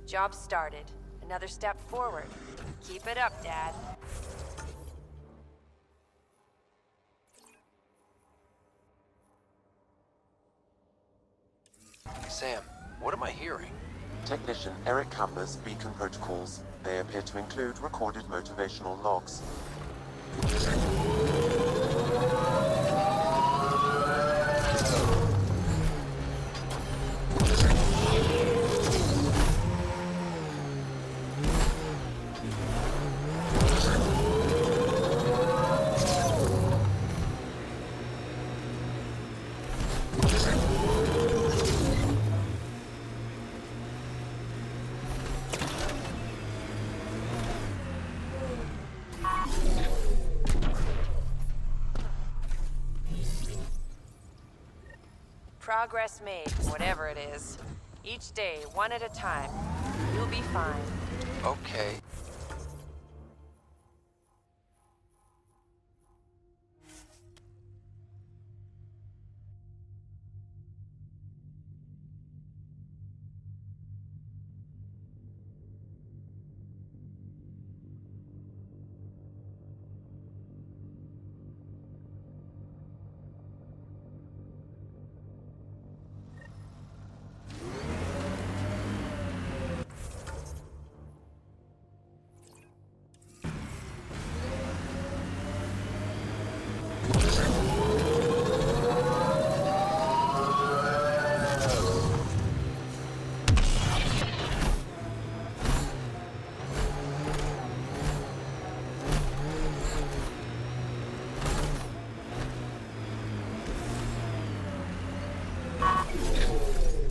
Job started. Another step forward. Keep it up, Dad. Sam, what am I hearing? Technician Eric Camber's beacon protocols. They appear to include recorded motivational logs. Progress made, whatever it is. Each day, one at a time. You'll be fine. Okay.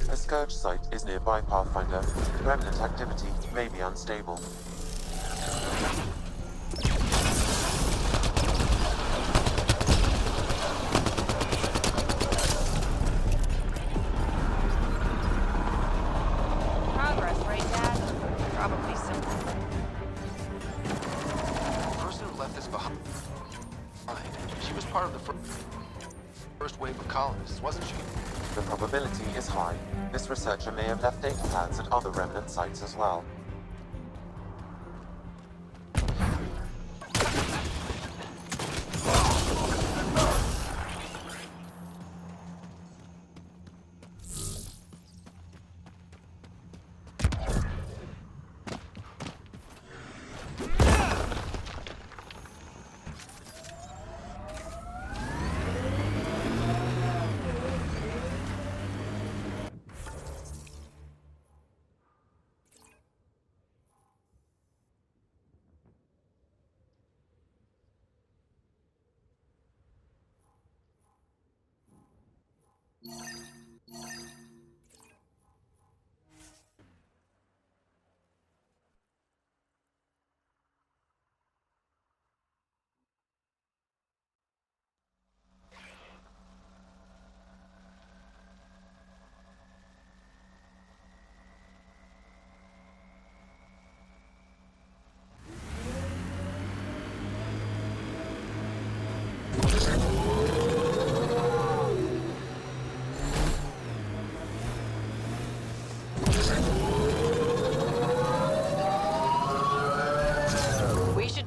A Scourge site is nearby, Pathfinder. Remnant activity may be unstable. Progress, right, Dad? Probably so. The person who left this behind. She was part of the first wave of colonists, wasn't she? The probability is high. This researcher may have left data pads at other remnant sites as well.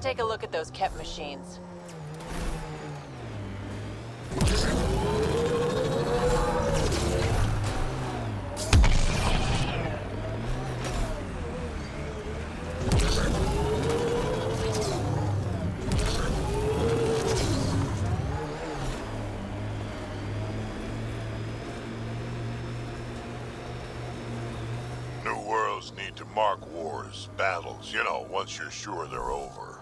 take a look at those kept machines. New worlds need to mark wars, battles, you know, once you're sure they're over.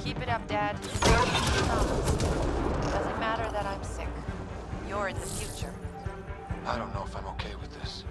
Keep it up, Dad. Doesn't matter that I'm sick. You're in the future. I don't know if I'm okay with this.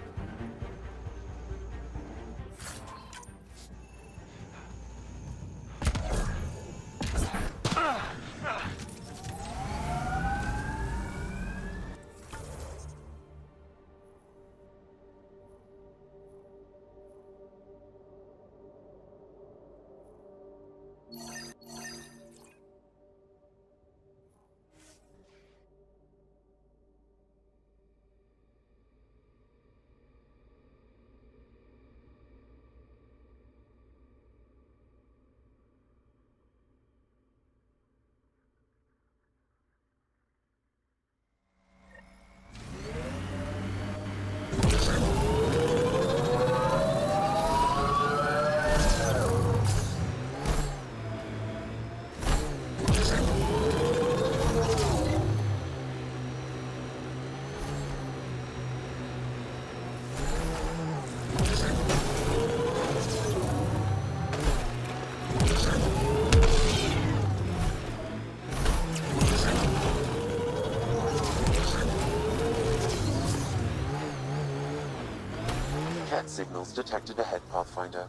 Cat signals detected ahead, Pathfinder.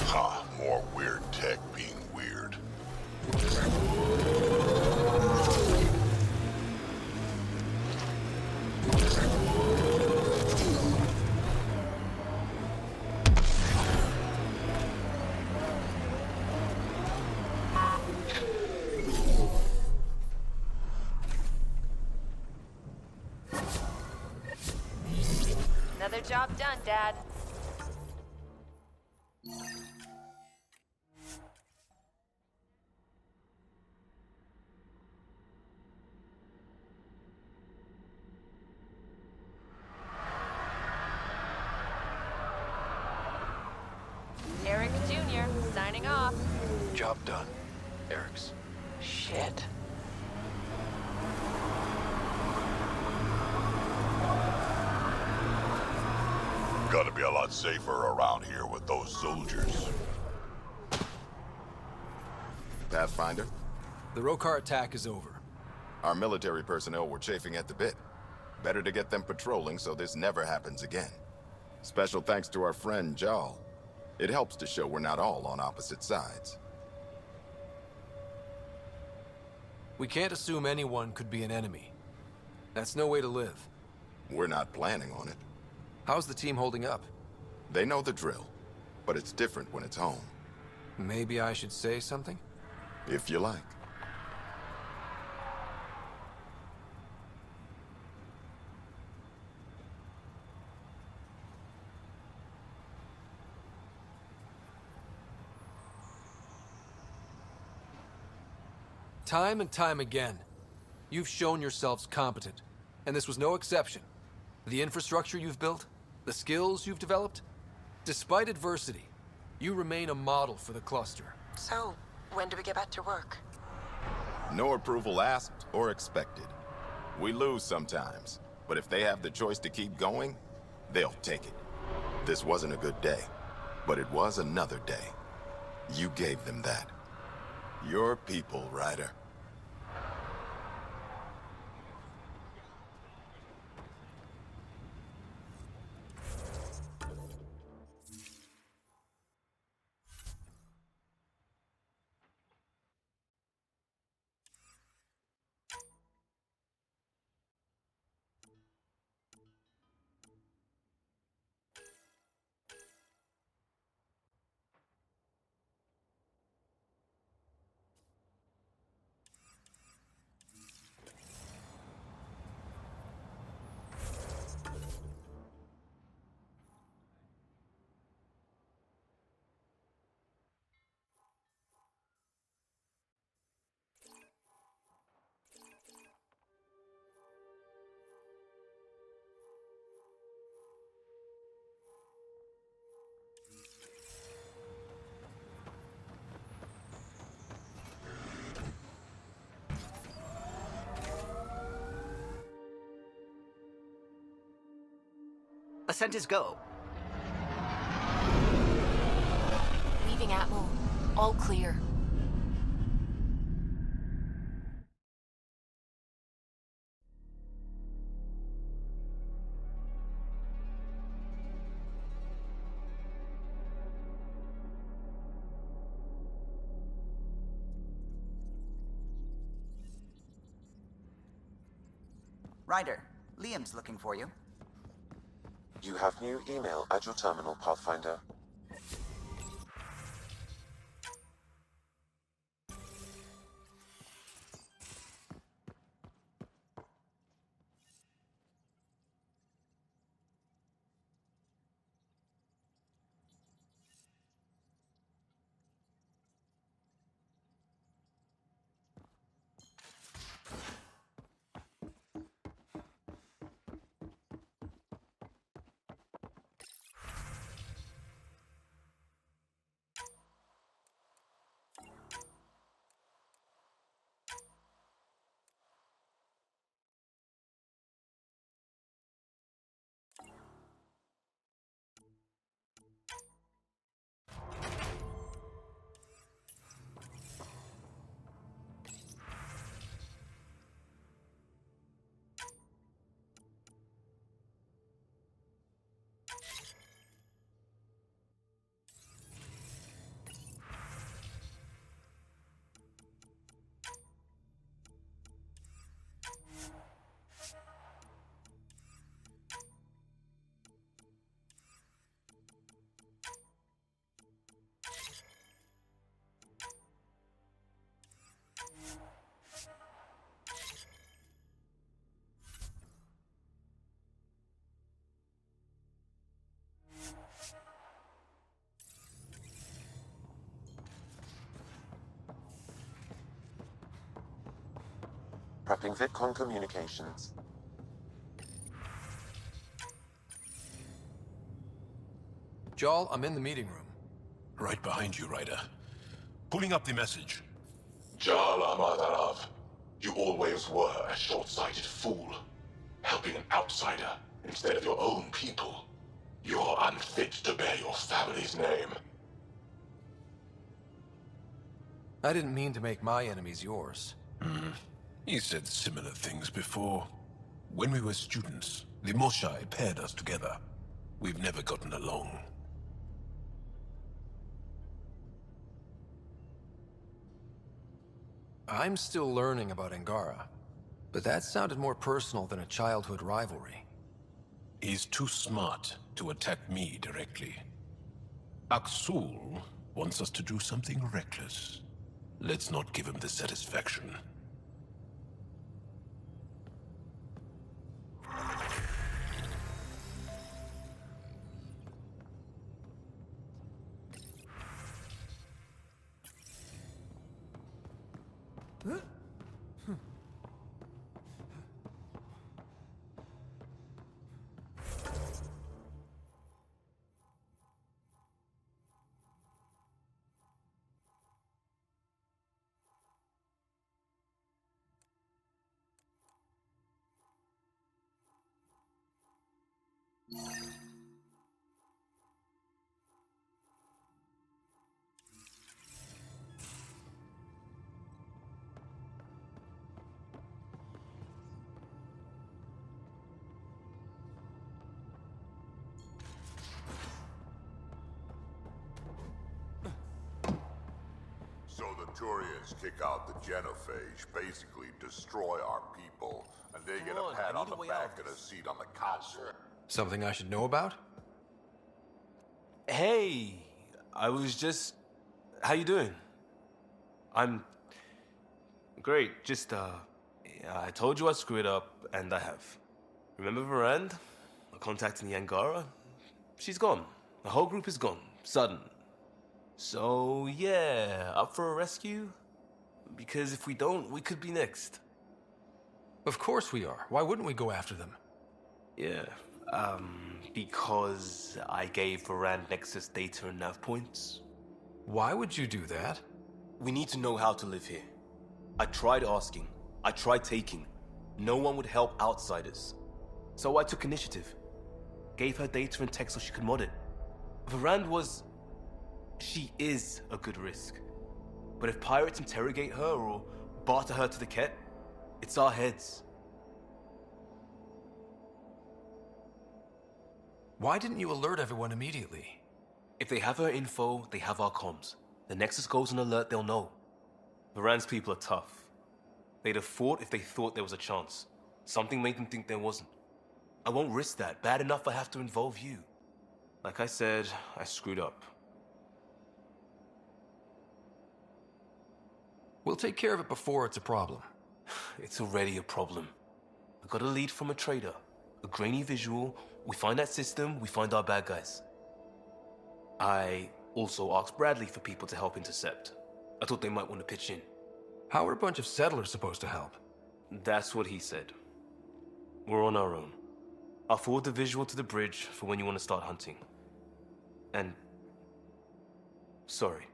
Ha, more weird tech being weird. Another job done, Dad. Eric Jr. signing off. Job done. Eric's. Shit. Gotta be a lot safer around here with those soldiers. Pathfinder, The Rokar attack is over. our military personnel were chafing at the bit. Better to get them patrolling so this never happens again. Special thanks to our friend Jal. It helps to show we're not all on opposite sides. We can't assume anyone could be an enemy. That's no way to live. We're not planning on it. How's the team holding up? They know the drill, but it's different when it's home. Maybe I should say something? If you like. Time and time again, you've shown yourselves competent, and this was no exception. The infrastructure you've built, the skills you've developed, despite adversity, you remain a model for the cluster. So, when do we get back to work? No approval asked or expected. We lose sometimes, but if they have the choice to keep going, they'll take it. This wasn't a good day, but it was another day. You gave them that. Your people, Ryder. Ascent is go. Leaving Atmo. All clear. Ryder, Liam's looking for you. You have new email at your terminal, Pathfinder. Prepping VidCon communications. Jarl, I'm in the meeting room. Right behind you, Ryder. Pulling up the message. Jarl Amadarav, you always were a short-sighted fool. Helping an outsider instead of your own people. You're unfit to bear your family's name. I didn't mean to make my enemies yours. You said similar things before. When we were students, the Moshai paired us together. We've never gotten along. I'm still learning about Angara, but that sounded more personal than a childhood rivalry. He's too smart to attack me directly. Aksul wants us to do something reckless. Let's not give him the satisfaction. So the Turians kick out the Genophage, basically destroy our people, and they get a pat on the back and a seat on the council. Something I should know about? Hey, I was just... How you doing? I'm... Great, just, I told you I'd screw it up, and I have. Remember Varand? I contacted the Angara? She's gone. The whole group is gone. Sudden. So, yeah, up for a rescue? Because if we don't, we could be next. Of course we are. Why wouldn't we go after them? Yeah, because I gave Varand Nexus data and nav points. Why would you do that? We need to know how to live here. I tried asking. I tried taking. No one would help outsiders. So I took initiative. gave her data and tech so she could mod it. Varand was... She is a good risk. But if pirates interrogate her or barter her to the Ket, it's our heads. Why didn't you alert everyone immediately? If they have her info, they have our comms. The Nexus goes on alert, they'll know. Varand's people are tough. They'd have fought if they thought there was a chance. Something made them think there wasn't. I won't risk that. Bad enough I have to involve you. Like I said, I screwed up. We'll take care of it before it's a problem. It's already a problem. I got a lead from a trader. A grainy visual. We find that system, we find our bad guys. I also asked Bradley for people to help intercept. I thought they might want to pitch in. How are a bunch of settlers supposed to help? That's what he said. We're on our own. I'll forward the visual to the bridge for when you want to start hunting. And... sorry.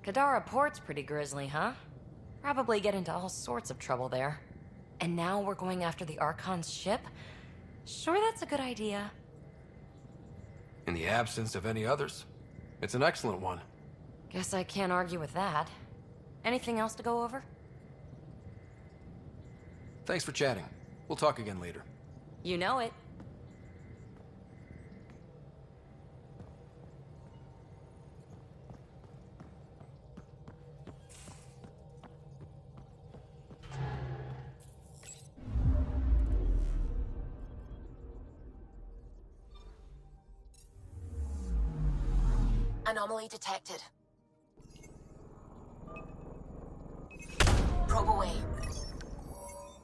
Kadara Port's pretty grisly, huh? Probably get into all sorts of trouble there. And now we're going after the Archon's ship? Sure that's a good idea. In the absence of any others, it's an excellent one. Guess I can't argue with that. Anything else to go over? Thanks for chatting. We'll talk again later. You know it. Anomaly detected. Probe away.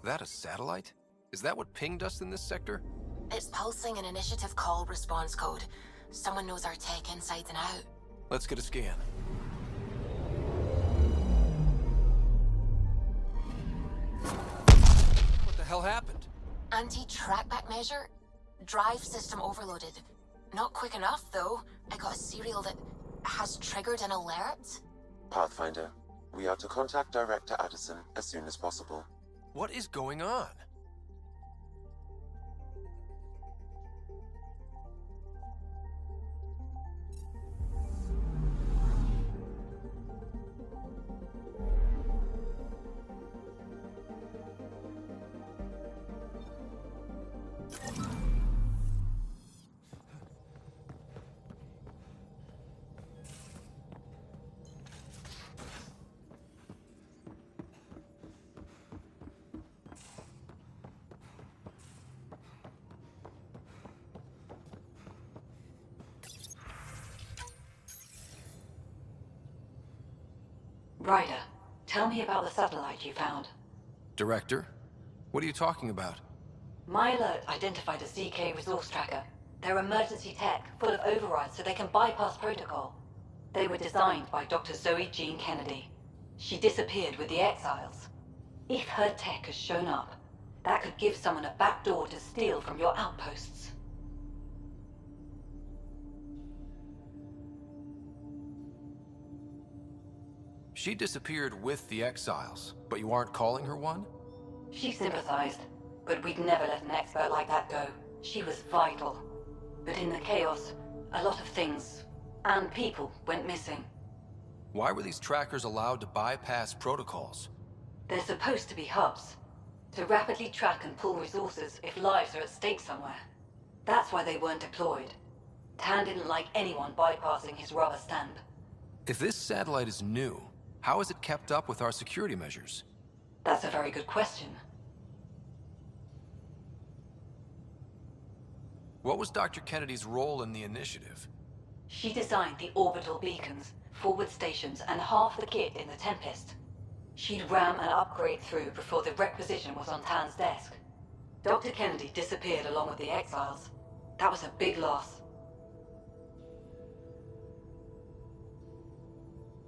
That a satellite? Is that what pinged us in this sector? It's pulsing an initiative call response code. Someone knows our tech inside and out. Let's get a scan. What the hell happened? Anti-trackback measure? Drive system overloaded. Not quick enough, though. I got a serial that has triggered an alert. Pathfinder, we are to contact Director Addison as soon as possible. What is going on? Ryder, tell me about the satellite you found. Director? What are you talking about? My alert identified a ZK resource tracker. They're emergency tech, full of overrides so they can bypass protocol. They were designed by Dr. Zoe Jean Kennedy. She disappeared with the Exiles. If her tech has shown up, that could give someone a backdoor to steal from your outposts. She disappeared with the Exiles, but you aren't calling her one? She sympathized, but we'd never let an expert like that go. She was vital. But in the chaos, a lot of things, and people, went missing. Why were these trackers allowed to bypass protocols? They're supposed to be hubs, to rapidly track and pull resources if lives are at stake somewhere. That's why they weren't deployed. Tan didn't like anyone bypassing his rubber stamp. If this satellite is new, how is it kept up with our security measures? That's a very good question. What was Dr. Kennedy's role in the initiative? She designed the orbital beacons, forward stations, and half the kit in the Tempest. She'd ram an upgrade through before the requisition was on Tan's desk. Dr. Kennedy disappeared along with the exiles. That was a big loss.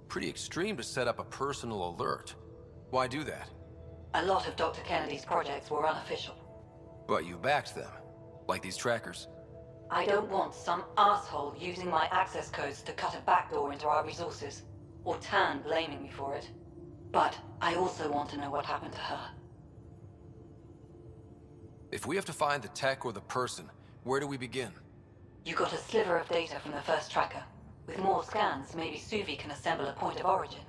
Pretty extreme to set up a personal alert. Why do that? A lot of Dr. Kennedy's projects were unofficial. But you backed them. Like these trackers. I don't want some asshole using my access codes to cut a backdoor into our resources, or Tan blaming me for it. But I also want to know what happened to her. If we have to find the tech or the person, where do we begin? You got a sliver of data from the first tracker. With more scans, maybe Suvi can assemble a point of origin.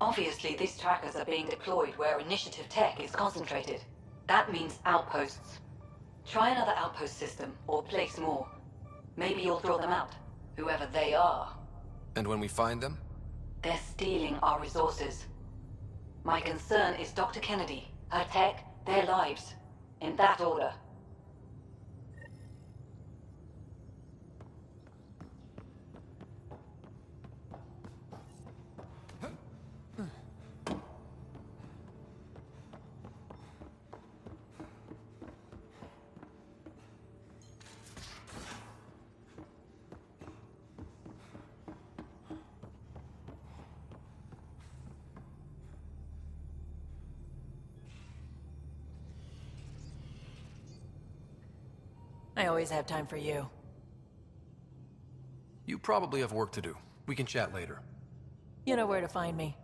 Obviously, these trackers are being deployed where initiative tech is concentrated. That means outposts. Try another outpost system, or place more. Maybe you'll draw them out, whoever they are. And when we find them? They're stealing our resources. My concern is Dr. Kennedy, her tech, their lives. In that order. I always have time for you. You probably have work to do. We can chat later. You know where to find me.